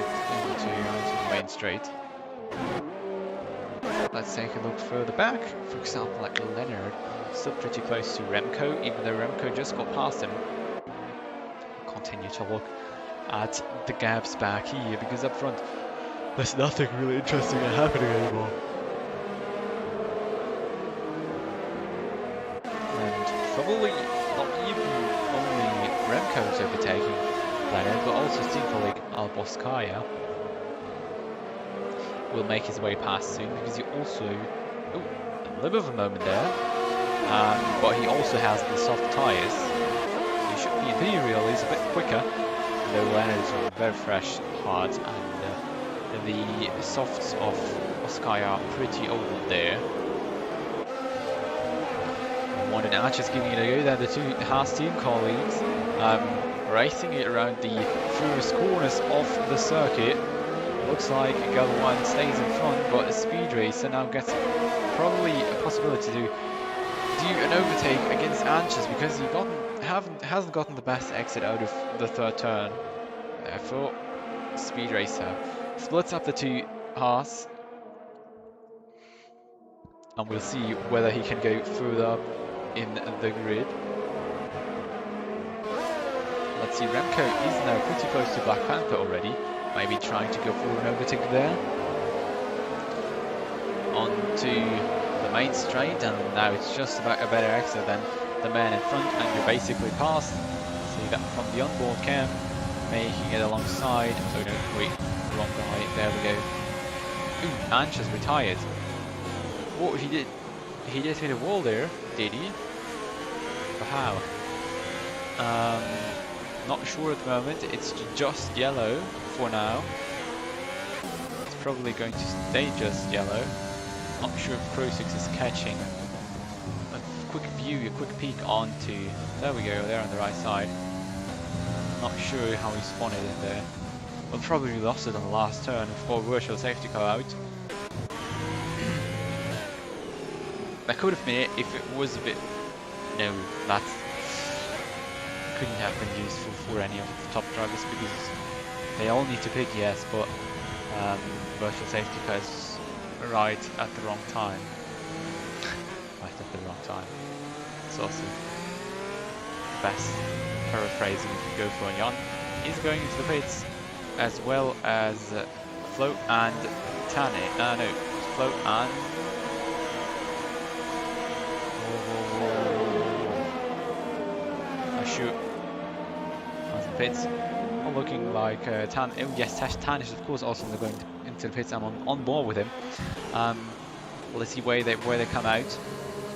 into the main straight. Let's take a look further back. For example, like Leonard, still pretty close to Remco, even though Remco just got past him. Continue to look at the gaps back here, because up front there's nothing really interesting happening anymore. And probably not even only Remco is overtaking Leonard, but also his team colleague Alboskaya will make his way past soon, because he also, a little bit of a moment there, but he also has the soft tyres. He should be, in theory, he's a bit quicker, though Leonard's on very fresh hard, and the softs of Oskaya are pretty old there. One and Archer's giving it a go there, the two Haas team colleagues, racing it around the furthest corners of the circuit. Looks like Galwan stays in front, but a speed racer now gets probably a possibility to do an overtake against Anches, because he hasn't gotten the best exit out of the third turn. Therefore, speed racer splits up the two Haas, and we'll see whether he can go further up in the grid. Let's see, Remco is now pretty close to Black Panther already. Maybe trying to go for an overtake there. Onto the main straight, and now it's just about a better exit than the man in front, and you're basically past. See that from the onboard cam, making it alongside. Oh no, wait, wrong guy. There we go. Ooh, Anches retired. What he did? He did hit a wall there, did he? But how? Not sure at the moment. It's just yellow for now. It's probably going to stay just yellow. Not sure if Crosix is catching. A quick view, a quick peek onto. There we go, there on the right side. Not sure how he spawned it in there. Well, probably lost it on the last turn for virtual safety car out. That could have been it if it was a bit. No, that couldn't have been useful for any of the top drivers, because they all need to pit, yes, but virtual safety car is right at the wrong time. Right at the wrong time. It's also the best paraphrasing you can go for. Jan is going into the pits, as well as Flo and Tane. No, Flo and shoot. Pits. All looking like Tan. Oh yes, Tan is of course also going into the pits. I'm on board with him. Let's see where they come out.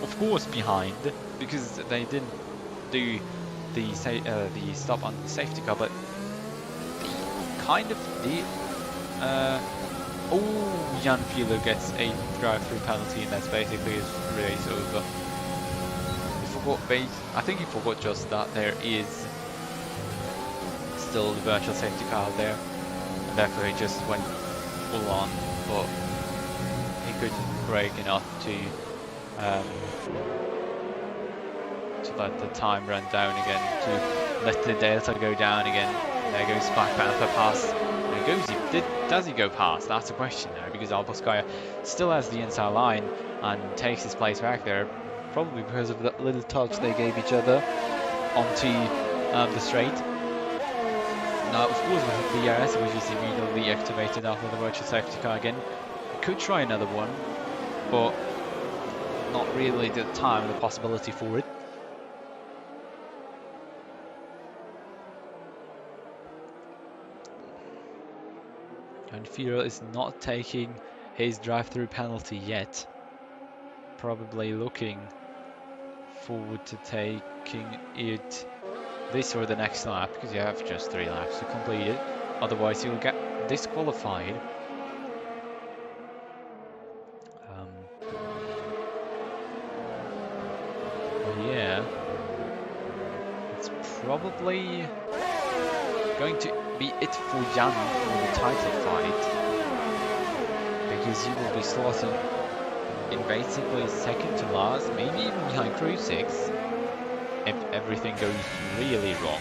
Of course behind, because they didn't do the stop on the safety car, but they kind of did. Oh, Jan Filo gets a drive-through penalty, and that's basically his race over. I think he forgot just that there is still the virtual safety car out there, and therefore he just went full on, but he couldn't brake enough to let the time run down again, to let the delta go down again. There goes Black Panther past Now does he go past? That's a question there, because Alboskaya still has the inside line and takes his place back there, probably because of that little touch they gave each other onto the straight. Now, of course, with the DRS, which is immediately activated after the virtual safety car again, we could try another one, but not really the time, the possibility for it. And Firo is not taking his drive-through penalty yet. Probably looking forward to taking it this or the next lap, because you have just 3 laps to complete it. Otherwise, you'll get disqualified. Yeah, it's probably going to be it for Jan for the title fight, because he will be slotted in basically second to last, maybe even behind Crew 6, if everything goes really wrong.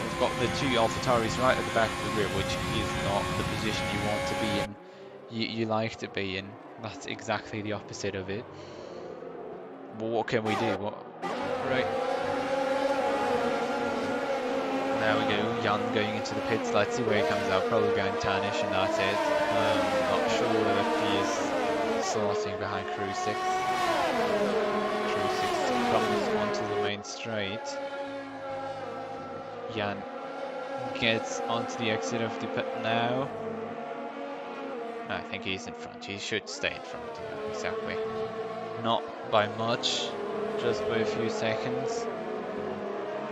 We've got the 2 AlphaTauris right at the back of the grid, which is not the position you want to be in. You like to be in. That's exactly the opposite of it. Well, what can we do? Right. There we go, Jan going into the pits. Let's see where he comes out. Probably behind Tanish, and that's it. Not sure if he is slotting behind Crew 6. Crew 6 comes onto the main straight. Jan gets onto the exit of the pit now. I think he's in front. He should stay in front. Exactly. Not by much, just by a few seconds.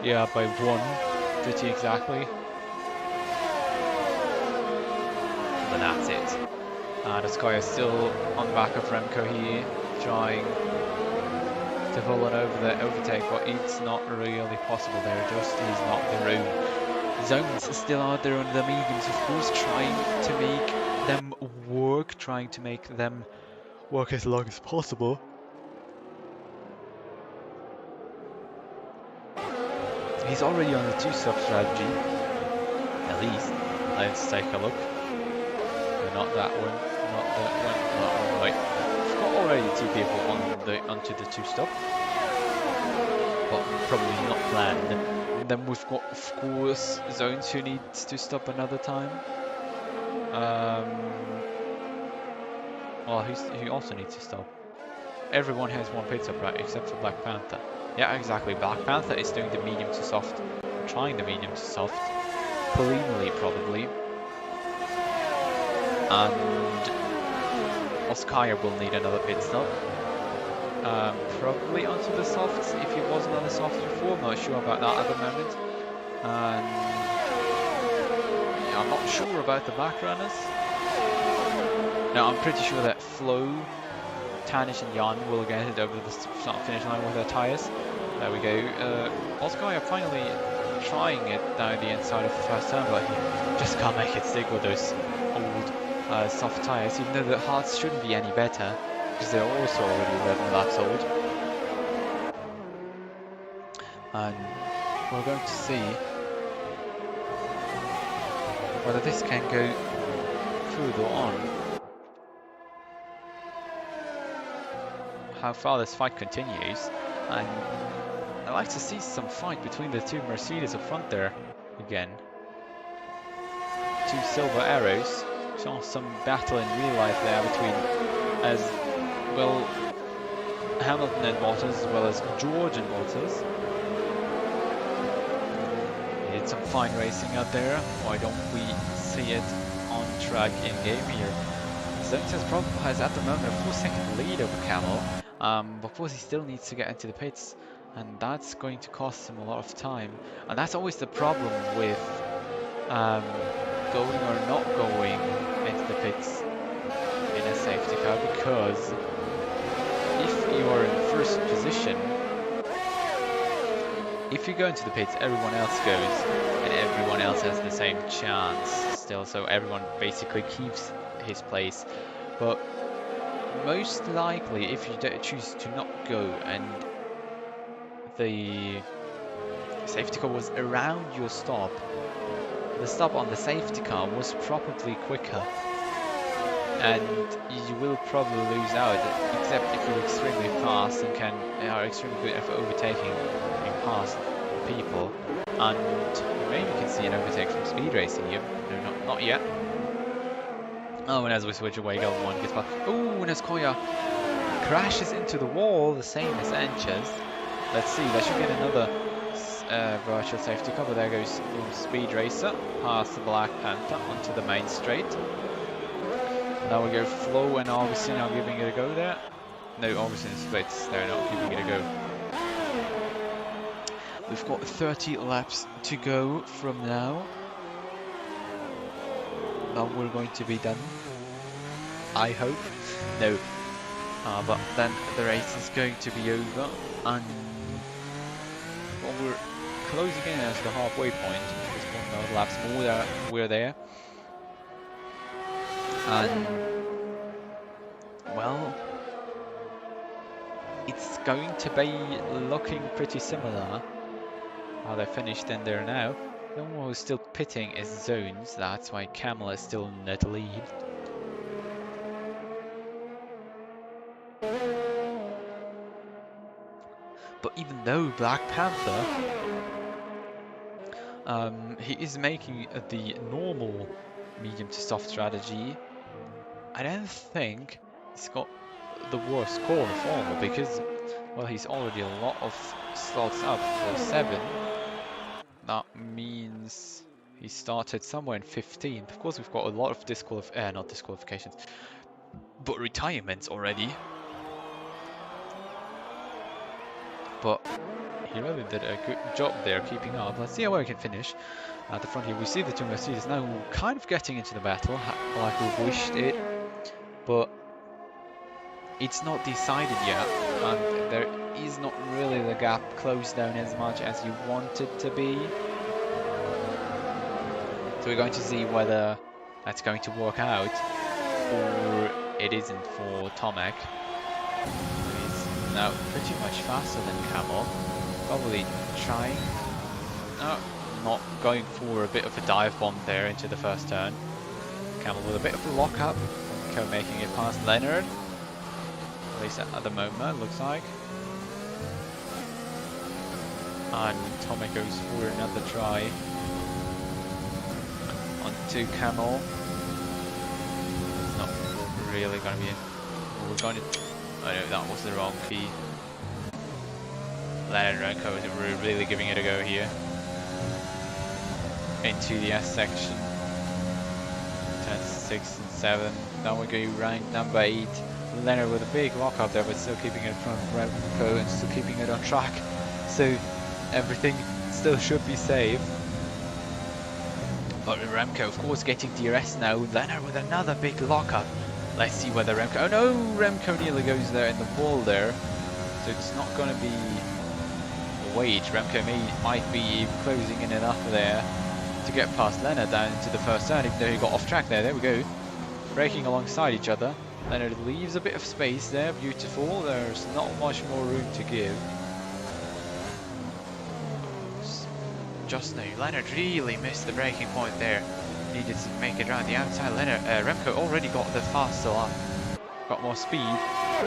Yeah, by 1, pretty exactly. But that's it. The Sky is still on the back of Remco here, trying to pull it over the overtake, but it's not really possible there. Just is not their own. Zones are still out there on the mediums, of course, trying to make them work, trying to make them work as long as possible. He's already on the 2-stop strategy, at least. Let's take a look. Not that one, not that one, not one. Right. We've got already 2 people onto the 2-stop, but probably not planned. And then we've got, of course, Zones who needs to stop another time. Well, who also needs to stop. Everyone has 1 pit stop, right, except for Black Panther. Yeah, exactly. Black Panther is doing the medium to soft, trying the medium to soft, preliminary probably. And Oskaya will need another pit stop. Probably onto the softs if he wasn't on the softs before. I'm not sure about that at the moment. And yeah, I'm not sure about the back runners. Now I'm pretty sure that Flo, Tanish and Jan will get it over the start finish line with their tyres. There we go. Oskaya finally trying it down the inside of the first turn, but he just can't make it stick with those old soft tyres, even though the hards shouldn't be any better, because they're also already 11 laps old. And we're going to see whether this can go further on. How far this fight continues, and I'd like to see some fight between the 2 Mercedes up front there again. 2 silver arrows. Saw some battle in real life there between as well Hamilton and Bottas, as well as George and Bottas. We did some fine racing out there. Why don't we see it on track in game here? Zones has at the moment a 4-second lead over Camel. But of course he still needs to get into the pits, and that's going to cost him a lot of time. And that's always the problem with going or not going into the pits in a safety car, because if you are in first position, if you go into the pits, everyone else goes, and everyone else has the same chance still, so everyone basically keeps his place. But most likely, if you choose to not go and the safety car was around your stop, the stop on the safety car was probably quicker, and you will probably lose out, except if you're extremely fast and are extremely good at overtaking and past people. And maybe you can see an overtake from speed racing here. No, not yet. Oh, and as we switch away, one gets back. Oh, and as Koya crashes into the wall, the same as Anches. Let's see, they should get another virtual safety car, but there goes Speed Racer past the Black Panther onto the main straight. Now we go Flo and Augustine are giving it a go there. No, Augustine splits, they're not giving it a go. We've got 30 laps to go from now. Now we're going to be done, I hope. No, but then the race is going to be over, and well, we're closing in as the halfway point. Just 1 laps more, we're there. And well, it's going to be looking pretty similar. How they finished in there now. The one who's still pitting is Zones, that's why Camel is still in that lead. But even though Black Panther, he is making the normal medium to soft strategy, I don't think he's got the worst score of all, because, well, he's already a lot of slots up for 7. That means he started somewhere in 15th. Of course, we've got a lot of not disqualifications, but retirements already. But he really did a good job there keeping up. Let's see how we can finish. At the front here, we see the two Mercedes now kind of getting into the battle, like we wished it, but it's not decided yet, and there is not really the gap closed down as much as you want it to be. So we're going to see whether that's going to work out, or it isn't for Tomek. He's now pretty much faster than Camel, probably trying, no, not going for a bit of a dive bomb there into the first turn. Camel with a bit of a lock-up, making it past Leonard. At least at the moment, looks like. And Tomek goes for another try. Onto Camel. It's not really going to be. We're going to. Oh no, that was the wrong key. Leonard Renko is really giving it a go here. Into the S section. Turns 6 and 7. Now we go rank number 8. Leonard with a big lock up there, but still keeping it in front of Remco and still keeping it on track. So everything still should be safe. But Remco, of course, getting DRS now. Leonard with another big lock up. Let's see whether Remco. Oh no, Remco nearly goes there in the wall there. So it's not going to be a wage. Remco might be closing in enough there to get past Leonard down into the first turn, even though he got off track there. There we go. Braking alongside each other. Leonard leaves a bit of space there, beautiful. There's not much more room to give. Just now, Leonard really missed the braking point there. Needed to make it around the outside. Remco already got the faster lap. Got more speed.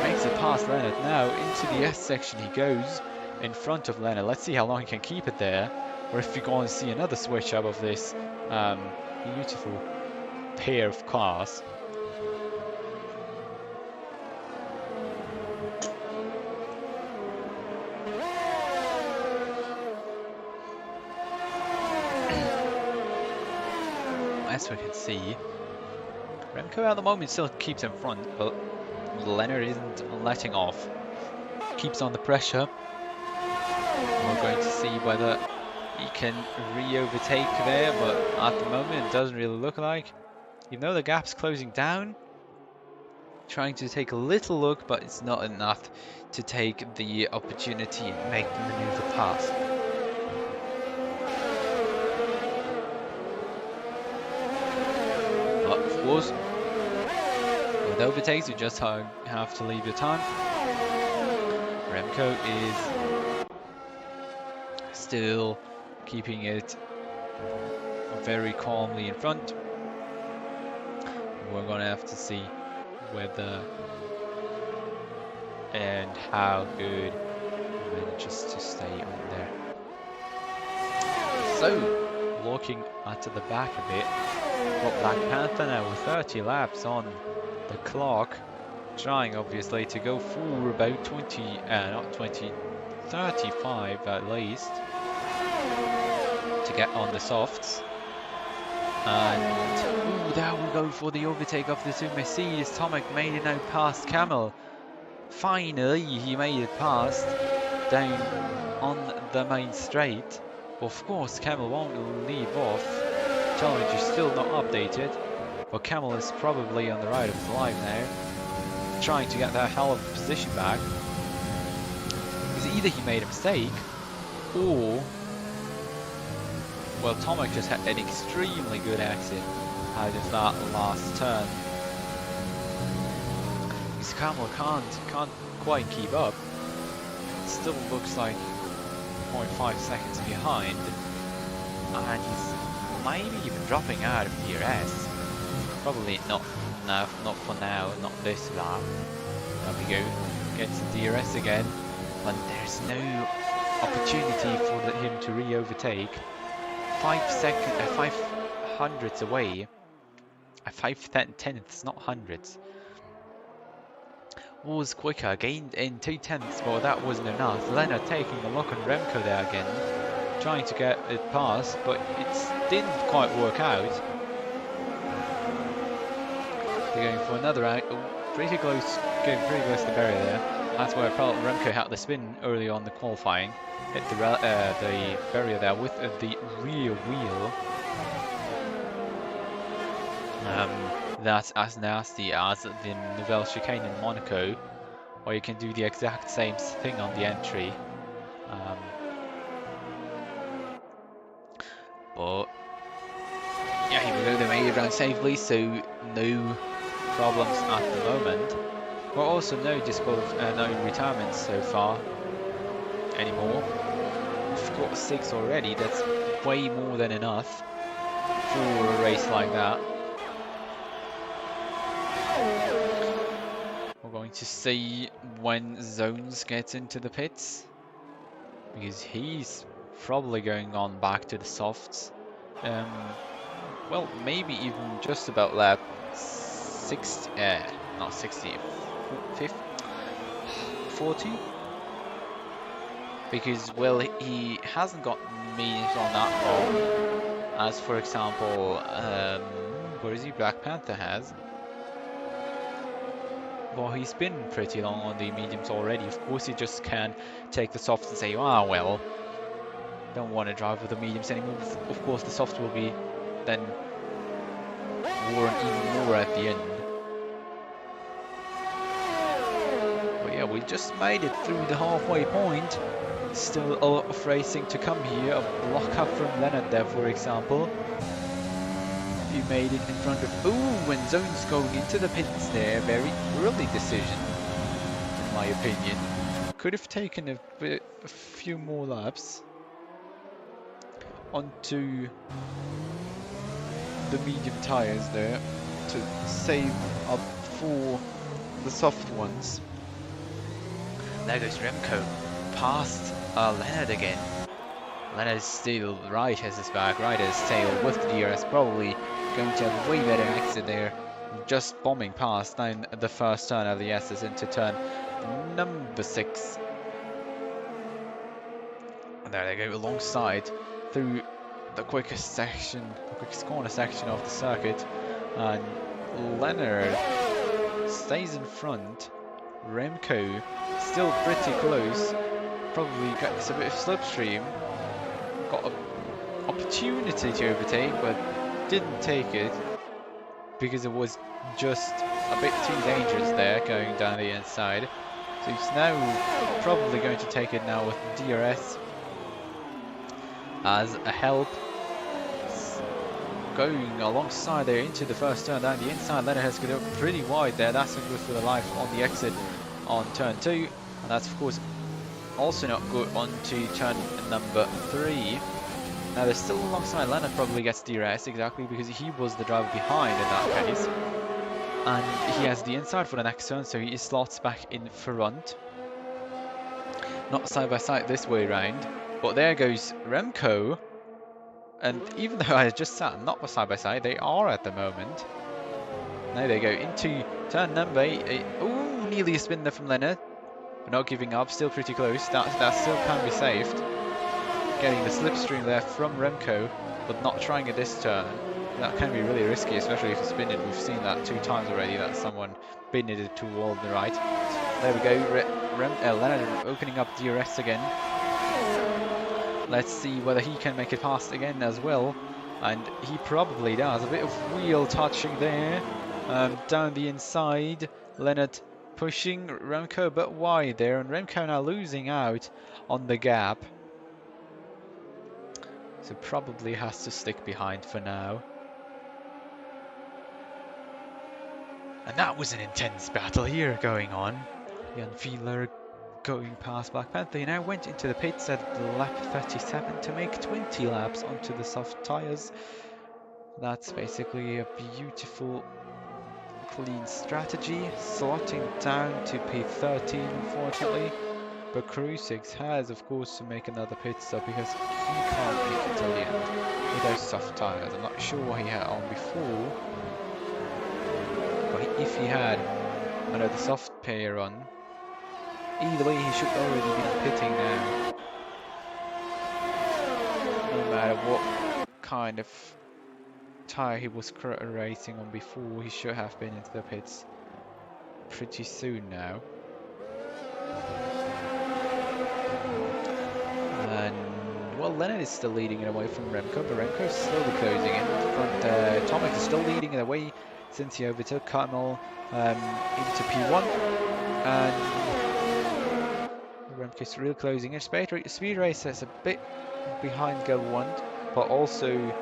Makes it past Leonard. Now into the S section he goes in front of Leonard. Let's see how long he can keep it there. Or if you're going to see another switch up of this beautiful pair of cars. As we can see, Remco at the moment still keeps in front, but Leonard isn't letting off. Keeps on the pressure. We're going to see whether he can re-overtake there, but at the moment it doesn't really look like. Even though the gap's closing down, trying to take a little look, but it's not enough to take the opportunity and make the maneuver pass. But of course, with overtakes you just have to leave your time. Remco is still keeping it very calmly in front. We're gonna have to see whether and how good he manages to stay on there. So, looking at the back a bit, got Black Panther now with 30 laps on the clock, trying obviously to go for about 35 at least, to get on the softs. And there we go for the overtake of the two Mercedes. Tomac made it now past Camel. Finally, he made it past down on the main straight. Of course, Camel won't leave off. Challenge is still not updated, but Camel is probably on the right of the line now, trying to get that hell of a position back. Because either he made a mistake, or, well, Tomac just had an extremely good exit out of that last turn. Because Camel can't quite keep up. It still looks like 0.5 seconds behind, and he's maybe even dropping out of DRS. Probably not now, not for now, not this lap. There we go, gets the DRS again, but there's no opportunity for him to re-overtake. 5 hundredths away, 5 tenths, not hundreds. Was quicker, gained in 2 tenths, but that wasn't enough. Leonard taking a look on Remco there again, trying to get it past, but it didn't quite work out. They're going for another out. Pretty close, getting pretty close to the barrier there. That's where Remco had the spin early on the qualifying. Hit the barrier there with the rear wheel. That's as nasty as the Nouvelle Chicane in Monaco, or you can do the exact same thing on the entry. But yeah, here we go, they made it around safely, so no problems at the moment. But also no no retirements so far anymore. We've got 6 already, that's way more than enough for a race like that. We're going to see when Zones gets into the pits, because he's probably going on back to the softs. Well, maybe even just about lap 60, not 60, 50, 40? Because, well, he hasn't got mediums on that long, as for example, where is he? Black Panther has. Well, he's been pretty long on the mediums already. Of course, he just can't take the softs and say, ah, well, don't want to drive with the mediums anymore. Of course, the soft will be then worn even more at the end. But yeah, we just made it through the halfway point. Still a lot of racing to come here. A block up from Leonard there, for example. He made it in front of... Ooh, when Zone's going into the pits there. Very early decision, in my opinion. Could have taken a few more laps onto the medium tires there to save up for the soft ones. There goes Remco past Leonard again. Leonard still right has his back, right as his tail with the DRS, probably going to have a way better exit there. Just bombing past down the first turn of the S's into turn number 6. And there they go alongside through the quickest section, the quickest corner section of the circuit. And Leonard stays in front. Remco still pretty close. Probably gets a bit of slipstream. Got an opportunity to overtake, but didn't take it because it was just a bit too dangerous there going down the inside. So he's now probably going to take it now with DRS as a help. Going alongside there into the first turn down the inside. Leonard has got pretty wide there. That's not good for the life on the exit on turn 2, and that's of course also not good onto turn number 3. Now they're still alongside. Leonard probably gets DRS exactly because he was the driver behind in that case. And he has the inside for the next turn, so he slots back in front. Not side by side this way round. But there goes Remco. And even though I just said not side by side, they are at the moment. Now they go into turn number 8. Ooh, nearly a spin there from Leonard. But not giving up, still pretty close. That still can be saved. Getting the slipstream there from Remco, but not trying it this turn. That can be really risky, especially if you spin it. We've seen that 2 times already, that someone binned it to wall on the right. There we go, Leonard opening up DRS again. Let's see whether he can make it past again as well. And he probably does. A bit of wheel touching there. Down the inside, Leonard pushing Remco, but wide there. And Remco now losing out on the gap. So probably has to stick behind for now. And that was an intense battle here going on. Jan Fiedler going past Black Panther. He now went into the pits at lap 37 to make 20 laps onto the soft tyres. That's basically a beautiful, clean strategy. Slotting down to P13, unfortunately. But Krusix has, of course, to make another pit stop because he can't make it till the end with those soft tyres. I'm not sure what he had on before. But if he had another soft pair on, either way he should already be pitting now. No matter what kind of tyre he was racing on before, he should have been into the pits pretty soon now. And well, Leonard is still leading it away from Remco, but Remco is slowly closing in front. Tomek is still leading it away since he overtook Kamil into P1, and Remco is really closing in. Speed Racer is a bit behind Go 1, but also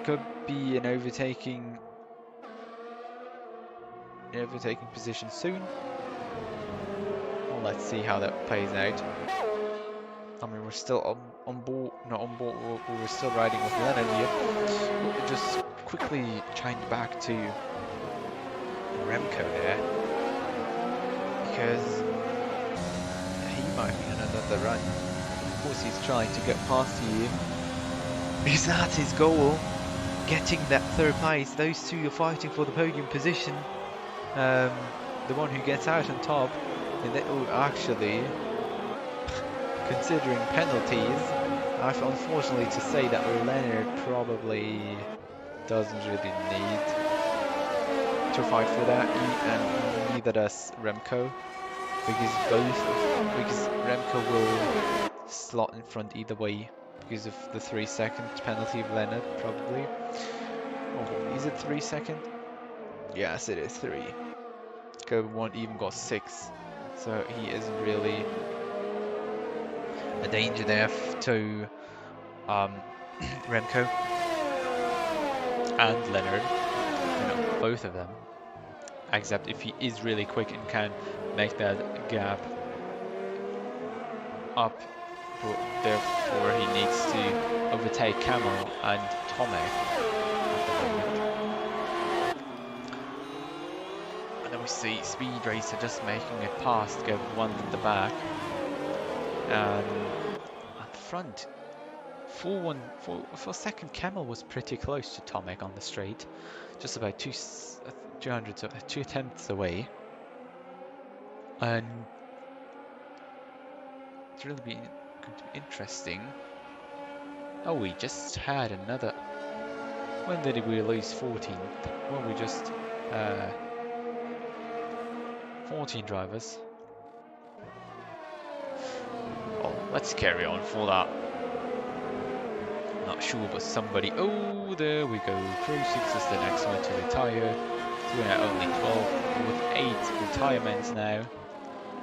could be an overtaking position soon. Well, let's see how that plays out. I mean, we're still on board, not on board, we're still riding with Leonard here. We'll just quickly change back to Remco there, because he might be on another run. Of course, he's trying to get past you. Is that his goal? Getting that 3rd place. Those two are fighting for the podium position. The one who gets out on top, and they, actually, considering penalties, I have unfortunately to say that Leonard probably doesn't really need to fight for that, and neither does Remco, because Remco will slot in front either way because of the 3-second penalty of Leonard, probably. Oh, is it 3 seconds? Yes, it is 3. Go 1 even got 6, so he isn't really a danger there to Remco and Leonard, both of them, except if he is really quick and can make that gap up, but therefore he needs to overtake Kamil and Tomek at the moment. And then we see Speed Racer just making it past, go 1 at the back. At the front, for a second, Kamil was pretty close to Tomek on the straight, just about 2 tenths away, and it's really going to be interesting. Oh, we just had another. When did we lose 14th? Well, we just 14 drivers. Let's carry on for that. Not sure, but somebody. Oh, there we go. Krusix is the next one to retire. So we're at only 12 with 8 retirements now.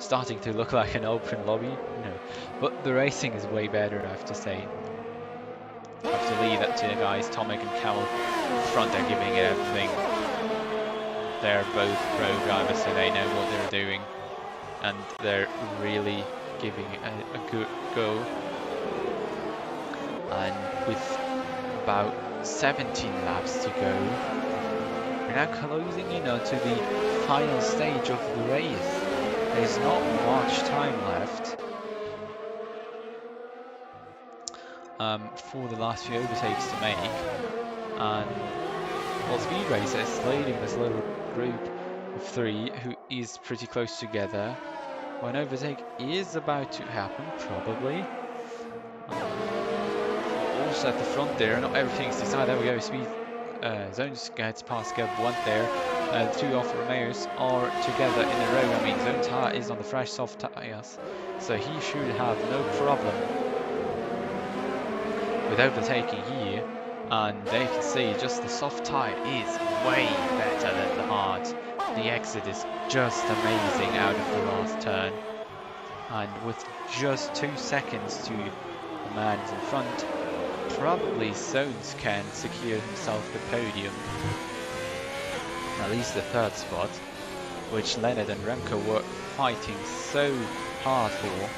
Starting to look like an open lobby. No, but the racing is way better, I have to say. I have to leave that to the guys, Tomek and Kamil. Front, they're giving it everything. They're both pro drivers, so they know what they're doing, and they're really giving it a good go. And with about 17 laps to go, we're now closing in onto the final stage of the race. There's not much time left for the last few overtakes to make. And well, Speed Racer is leading this little group of 3 who is pretty close together. Well, an overtake is about to happen, probably. Also at the front there, not everything's decided. There we go, Speed Zones gets past Gab 1 there. The 2 Alfa Romeos are together in a row. I mean, Zone's tire is on the fresh soft tyres, so he should have no problem with overtaking here. And they can see just the soft tyre is way better than the hard. The exit is just amazing out of the last turn. And with just 2 seconds to the man in front, probably Zones can secure himself the podium. At least the 3rd spot, which Leonard and Remco were fighting so hard for.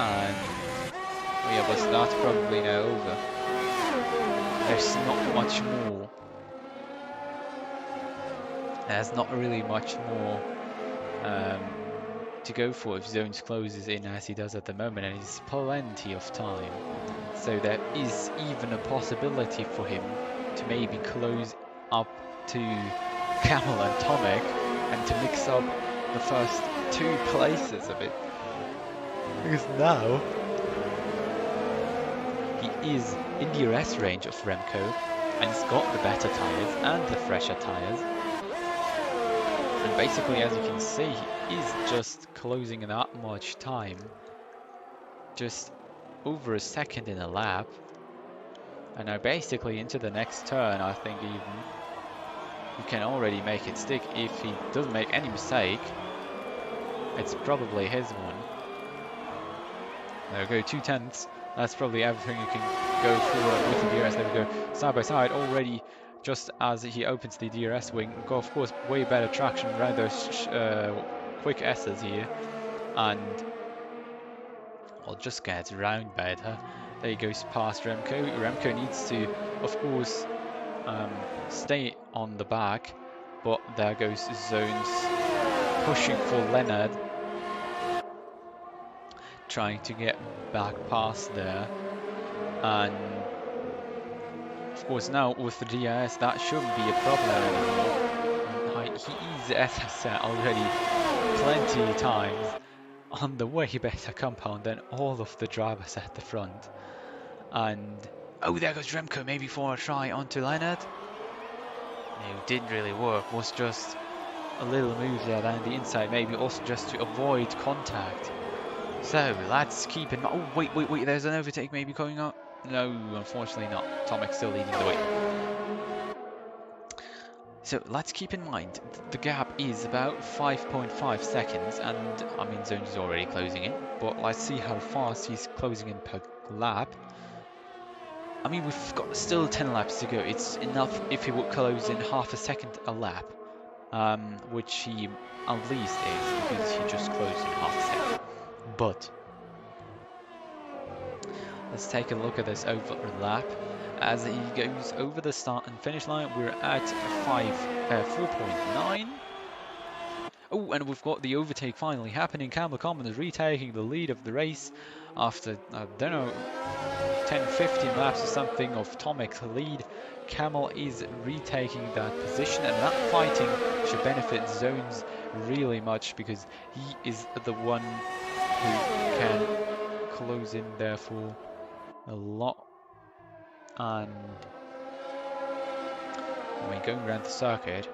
And yeah, but that's probably now over. There's not much more. There's not really much more to go for if Zones closes in as he does at the moment, and he's plenty of time. So there is even a possibility for him to maybe close up to Camel and Tomek and to mix up the first 2 places of it. Because now he is in the DRS range of Remco, and he's got the better tyres and the fresher tyres. And basically, as you can see, he is just closing in that much time. Just over a second in a lap. And now basically into the next turn, I think even he can already make it stick. If he doesn't make any mistake, it's probably his one. There we go, 2 tenths. That's probably everything you can go forward with the DRS. There we go, side by side already. Just as he opens the DRS wing, we've got of course way better traction around those quick S's here, and I'll just get around better. There he goes past Remco. Remco needs to, of course, stay on the back, but there goes Zones pushing for Leonard, trying to get back past there. And of course now with the DRS that shouldn't be a problem anymore. He is, as I said already plenty of times, on the way better compound than all of the drivers at the front. And oh, there goes Remco, maybe for a try onto Leonard. No, didn't really work, was just a little move there down the inside, maybe also just to avoid contact. So let's keep in mind. Oh, wait, there's an overtake maybe coming up. No, unfortunately not. Tomek still leading the way. So let's keep in mind the gap is about 5.5 seconds, and I mean Zones is already closing in, but let's see how fast he's closing in per lap. I mean, we've got still 10 laps to go. It's enough if he would close in half a second a lap, which he at least is, because he just closed in half a second. But let's take a look at this overlap. As he goes over the start and finish line, we're at 4.9. Oh, and we've got the overtake finally happening. Camel Common is retaking the lead of the race after, I don't know, 10-15 laps or something of Tomek's lead. Camel is retaking that position, and that fighting should benefit Zones really much, because he is the one who can close in there for a lot. And I mean, going around the circuit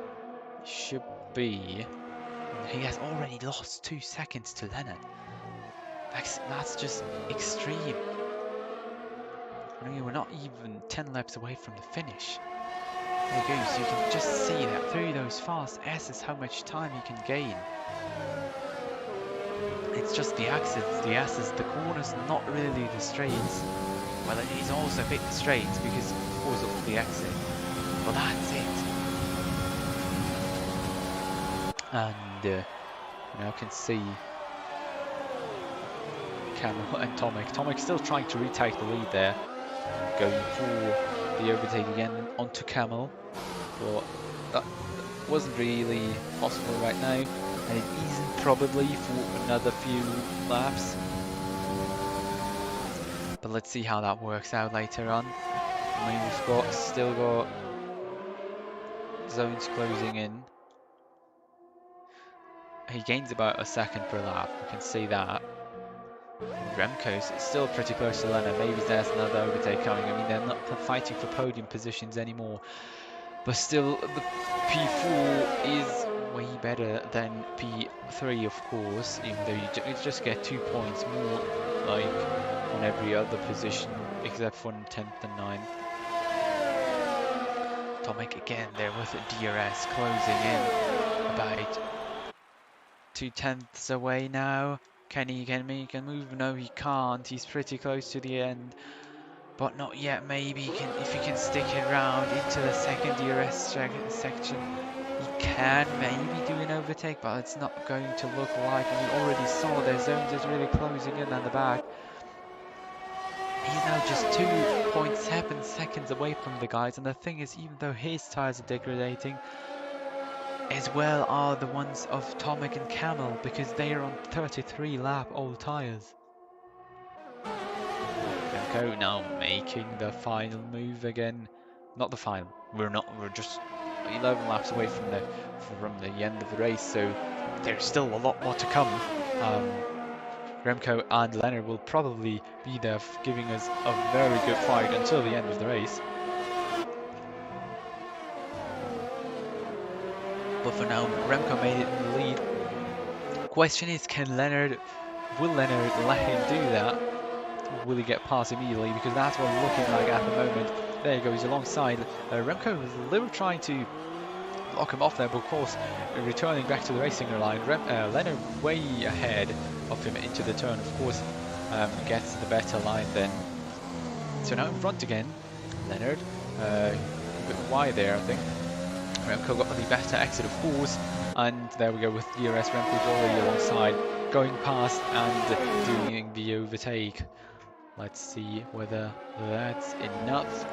should be, he has already lost 2 seconds to Leonard. That's just extreme. I mean, we're not even 10 laps away from the finish. There you go, so you can just see that through those fast S's how much time he can gain. It's just the exits, the S's, the corners, not really the straights. Well, it is also a bit the straights because of course of the exit. But that's it. And you now can see Camel and Tomek. Tomek still trying to retake the lead there. Going for the overtake again onto Camel. But that wasn't really possible right now. And it isn't probably for another few laps. But let's see how that works out later on. I mean, we've still got zones closing in. He gains about a second per lap, you can see that. Remco's still pretty close to Leonard. Maybe there's another overtake coming. I mean, they're not fighting for podium positions anymore. But still, the P4 is way better than P3, of course, even though you just get 2 points more, like, on every other position, except for 10th and 9th. Tomek again there with DRS closing in about 2/10 away now. Can he make a move? No, he can't. He's pretty close to the end. But not yet, maybe if he can stick it around into the second DRS section, he can maybe do an overtake, but it's not going to look like. And we already saw their zones is really closing in on the back. He's now just 2.7 seconds away from the guys, and the thing is, even though his tyres are degrading, as well are the ones of Tomek and Camel, because they are on 33 lap old tyres. Remco now making the final move again. Not the final. We're just 11 laps away from the end of the race, so there's still a lot more to come. Remco and Leonard will probably be there giving us a very good fight until the end of the race. But for now, Remco made it in the lead. Question is, will Leonard let him do that? Or will he get past immediately? Because that's what it's looking like at the moment. There he goes alongside. Remco was a little trying to block him off there, but of course, returning back to the racing line, Leonard way ahead of him into the turn, of course, gets the better line then. So now in front again, Leonard, a bit wide there, I think. Remco got the better exit, of course, and there we go with DRS. Remco's already alongside, going past and doing the overtake. Let's see whether that's enough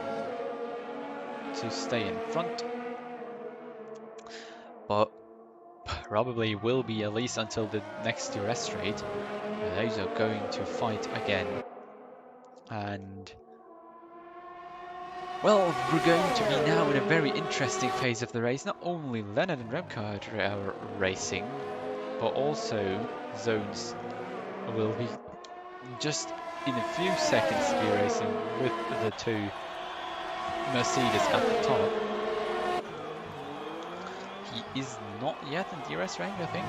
to stay in front. But probably will be at least until the next DRS straight. Those are going to fight again. And well, we're going to be now in a very interesting phase of the race. Not only Leonard and Remco are racing, but also zones will be just in a few seconds to be racing with the two Mercedes at the top. He is not yet in DRS rank, I think.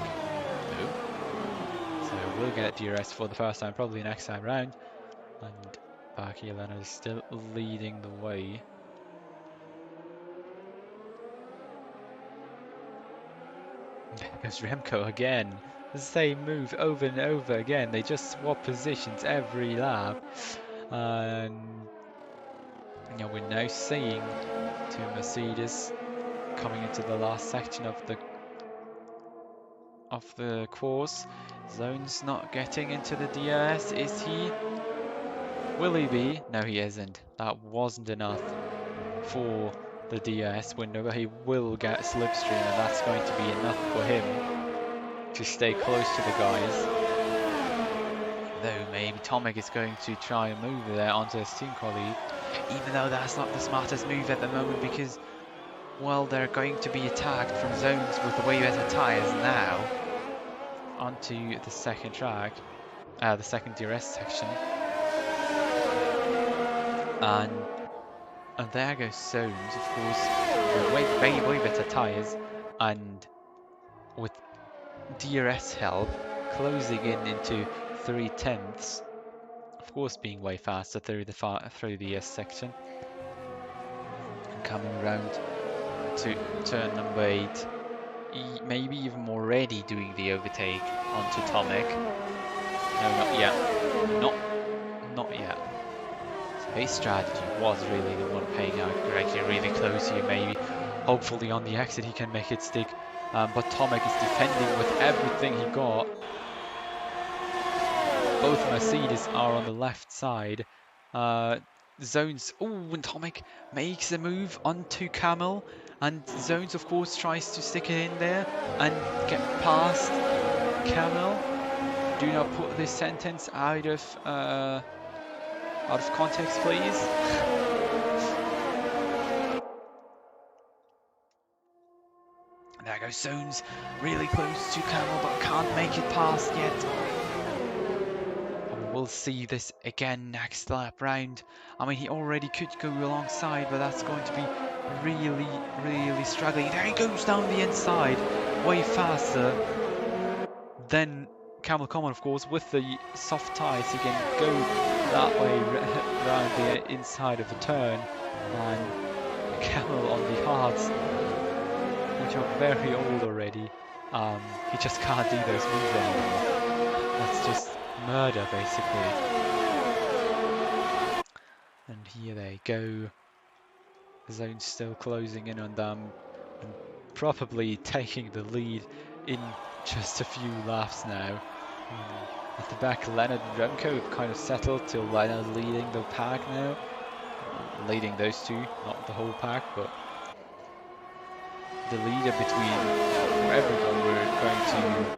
No. So we'll get DRS for the first time, probably next time round. And back here, Leonard is still leading the way. There goes Remco again. The same move over and over again. They just swap positions every lap. And you know, we're now seeing two Mercedes coming into the last section of the course. Zone's not getting into the DRS, is he? Will he be? No, he isn't. That wasn't enough for the DRS window, but he will get slipstream, and that's going to be enough for him to stay close to the guys. Though maybe Tomek is going to try and move there onto his team colleague, even though that's not the smartest move at the moment, because well, they're going to be attacked from zones with the way better tyres now onto the second track, the second DRS section. And there goes zones, of course, with way better tyres, and with DRS help closing in into 3/10, of course being way faster through the S section, and coming around to turn number 8, maybe even already doing the overtake onto Tomek. No, not yet. Not yet. So his strategy was really the one paying out. Gregory really close here, maybe. Hopefully on the exit he can make it stick. But Tomek is defending with everything he got. both Mercedes are on the left side. Zones, oh, and Tomic makes a move onto Camel, and Zones of course tries to stick it in there and get past Camel. Do not put this sentence out of context, please. And there goes Zones, really close to Camel, but can't make it past yet. And we'll see this again next lap round. I mean, he already could go alongside, but that's going to be really, really struggling. There he goes down the inside, way faster than Camel Common, of course. With the soft tyres, he can go that way around the inside of the turn, and Camel on the hards, which are very old already, he just can't do those moves anymore. That's just murder, basically. And here they go. The zone's still closing in on them, and probably taking the lead in just a few laps now. At the back, Leonard and Remco have kind of settled till Leonard leading the pack now. Leading those two, not the whole pack, but the leader between everyone we're going to...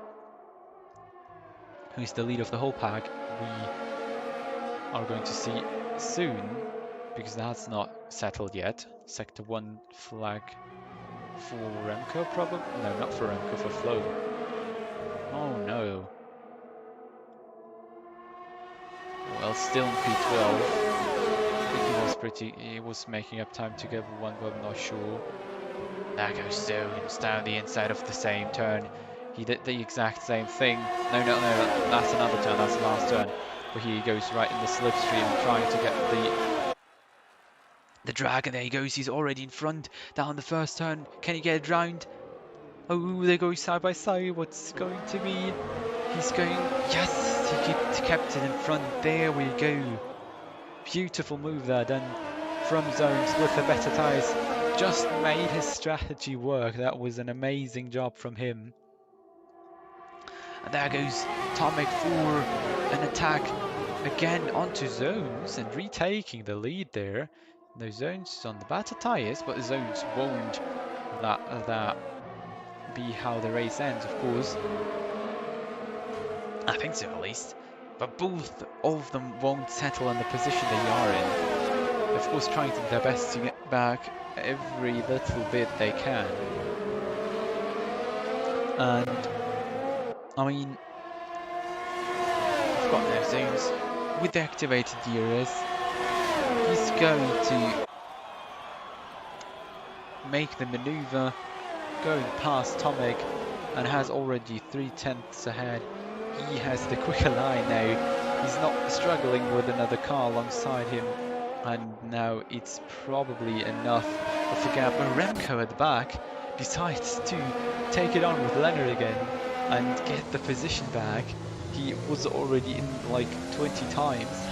Who's the lead of the whole pack, we are going to see soon, because that's not settled yet. Sector 1 flag for Remco, probably? No, not for Remco, for Flo. Oh no. Well, still in P12. I think he was making up time to get one, but I'm not sure. There goes Zones down the inside of the same turn. He did the exact same thing. No, that's another turn, that's the last turn. But he goes right in the slipstream, trying to get the drag, and there he goes, he's already in front, down the first turn. Can he get it round? Oh, they go side by side, what's going to be? He's going, yes, he kept it in front, there we go. Beautiful move there, done from Zones with the better tyres. Just made his strategy work, that was an amazing job from him. And there goes Tomic for an attack again onto Zones and retaking the lead there. No, Zones on the better tyres, but the Zones won't let that be how the race ends, of course. I think so, at least. But both of them won't settle in the position they are in. Of course, trying to do their best to get back every little bit they can. And I mean, I've got no Zones with the activated DRS. He's going to make the maneuver, going past Tomic, and has already 3/10 ahead. He has the quicker line now. He's not struggling with another car alongside him, and now it's probably enough of a gap. But Remco at the back decides to take it on with Leonard again and get the position back. He was already in like 20 times.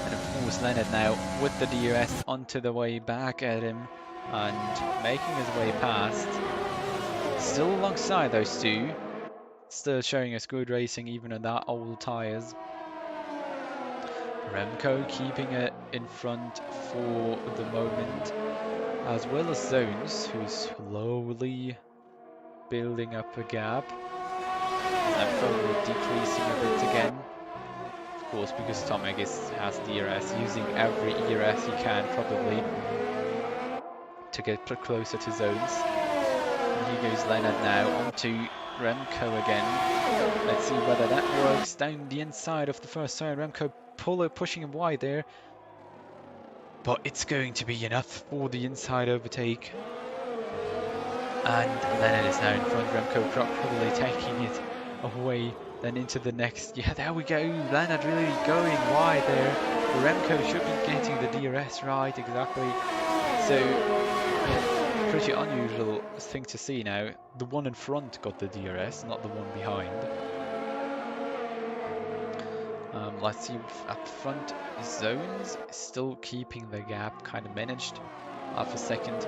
And of course Leonard now with the DRS onto the way back at him and making his way past. Still alongside those two. Still showing us good racing even on that old tyres. Remco keeping it in front for the moment, as well as Zones, who's slowly building up a gap. And forward decreasing a bit again. Of course, because Tomic has DRS, using every ERS he can probably to get closer to Zones. And here goes Leonard now onto Remco again. Let's see whether that works. Down the inside of the first turn, Remco pushing him wide there. But it's going to be enough for the inside overtake. And Leonard is now in front. Remco probably taking it away, then into the next. Yeah, there we go. Leonard really going wide there. Remco should be getting the DRS right, exactly. So, pretty unusual thing to see now. The one in front got the DRS, not the one behind. Let's see at the front. Zones still keeping the gap, kind of managed. For second,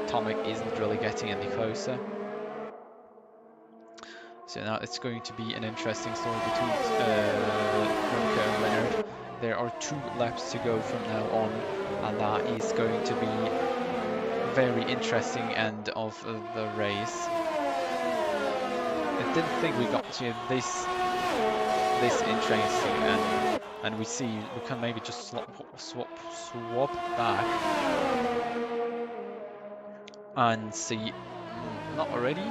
Tomic isn't really getting any closer. So now it's going to be an interesting story between Remco and Leonard. There are 2 laps to go from now on, and that is going to be very interesting end of the race. I didn't think we got to this interesting, and we can maybe just swap back and see. Not already,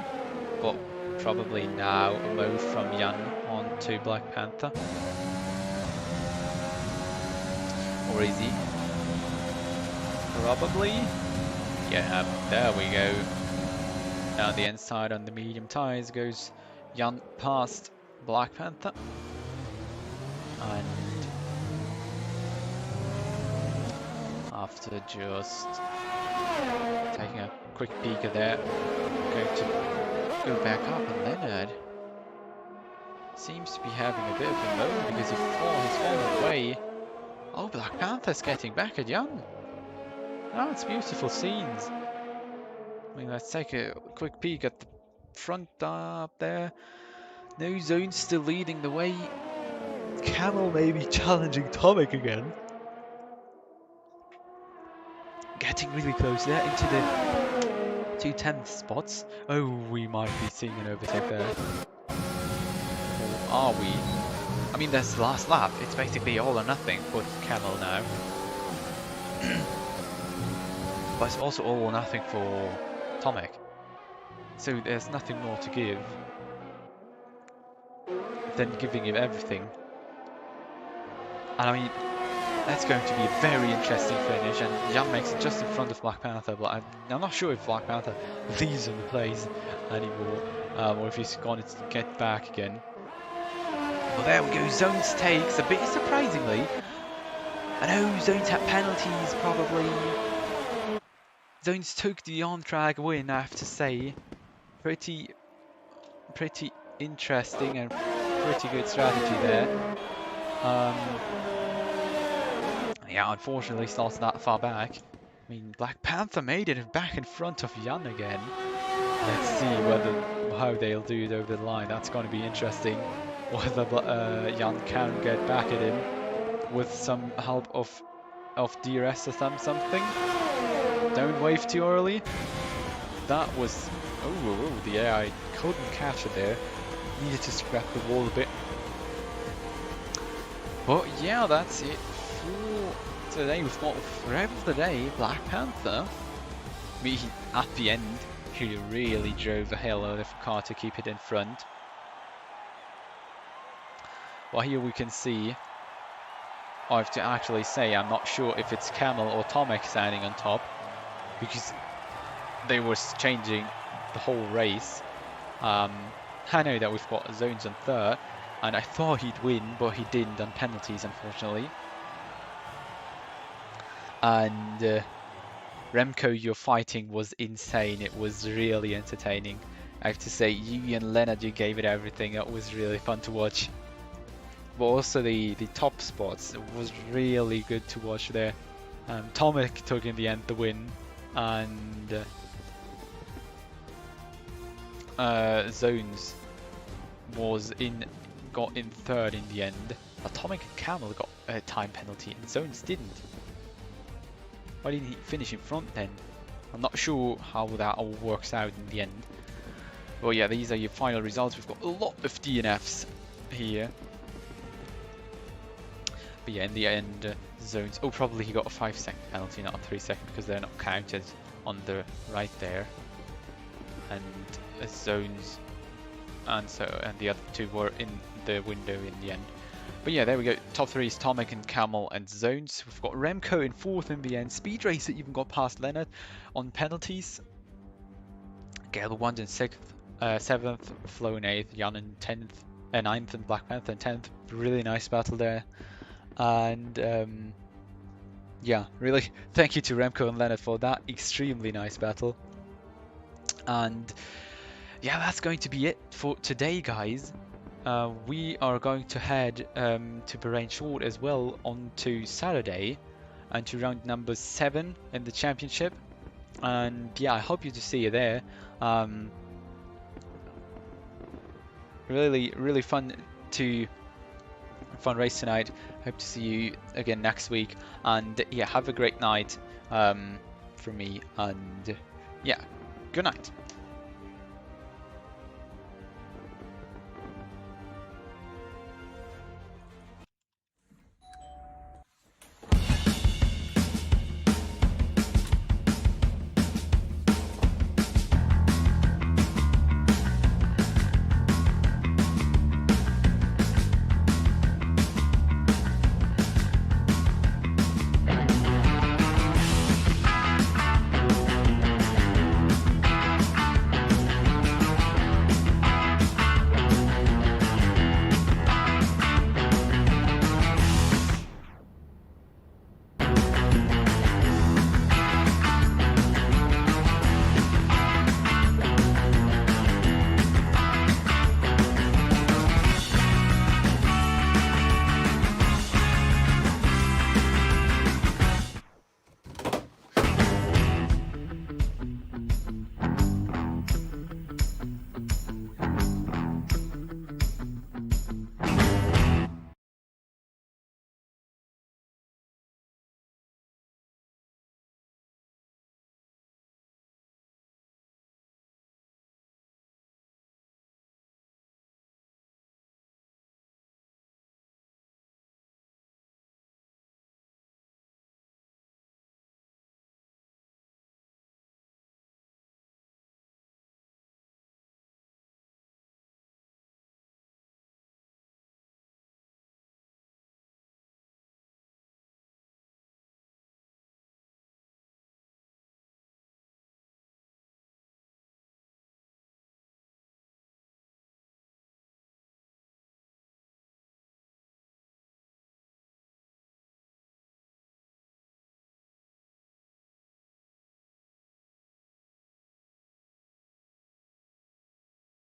but probably now a move from Jan on to Black Panther. Or is he? Probably. Yeah, there we go. Down the inside on the medium tyres goes Jan past Black Panther. And after just taking a quick peek at there, going to go back up, and Leonard seems to be having a bit of a moment because he's fallen away. Oh, Black Panther's getting back at Jan. Oh, it's beautiful scenes. I mean, let's take a quick peek at the front up there. No Zones still leading the way. Camel maybe challenging Tomek again. Getting really close there into the 2 10th spots. Oh, we might be seeing an overtake there. Or are we? I mean, that's the last lap. It's basically all or nothing for Camel now. But it's also all or nothing for Tomek. So there's nothing more to give than giving him everything. And I mean, that's going to be a very interesting finish, and Jan makes it just in front of Black Panther, but I'm not sure if Black Panther leaves in the place anymore, or if he's going to get back again. Well, there we go, Zones takes, a bit surprisingly. I know Zones had penalties, probably. Zones took the on-track win, I have to say. Pretty interesting and pretty good strategy there. Yeah, unfortunately starts that far back. I mean, Black Panther made it back in front of Jan again. Let's see how they'll do it over the line. That's going to be interesting. Whether Jan can get back at him with some help of DRS or something. Don't wave too early. That was... Oh, the AI couldn't catch it there. Needed to scrap the wall a bit. But yeah, that's it for today. We've got rev of the day, Black Panther. At the end, he really drove the hell out of the car to keep it in front. Well, here we can see, I have to actually say, I'm not sure if it's Camel or Tomek standing on top, because they were changing the whole race. I know that we've got Zones on third, and I thought he'd win, but he didn't on penalties, unfortunately. And Remco, your fighting was insane. It was really entertaining. I have to say, you and Leonard, you gave it everything. It was really fun to watch. But also the top spots, it was really good to watch there. Tomek took in the end the win, and Zones got in third in the end. But Tomek and Camel got a time penalty, and Zones didn't. Why didn't he finish in front then? I'm not sure how that all works out in the end. But yeah, these are your final results. We've got a lot of DNFs here. But yeah, in the end, Zones... Oh, probably he got a 5-second penalty, not a 3-second, because they're not counted on the right there. And Zones and the other two were in the window in the end. But yeah, there we go. Top 3 is Tomek and Camel and Zones. We've got Remco in 4th in the end. Speed Racer even got past Leonard on penalties. Gale won in 6th, 7th, Flo in 8th, Jan in 10th, 9th, and Black Panther in 10th. Really nice battle there. And yeah, really thank you to Remco and Leonard for that extremely nice battle. And yeah, that's going to be it for today, guys. We are going to head to Bahrain Short as well on to Saturday and to round number 7 in the championship. And yeah, I hope you to see you there. really fun race tonight. Hope to see you again next week, and yeah, have a great night from me, and yeah, good night.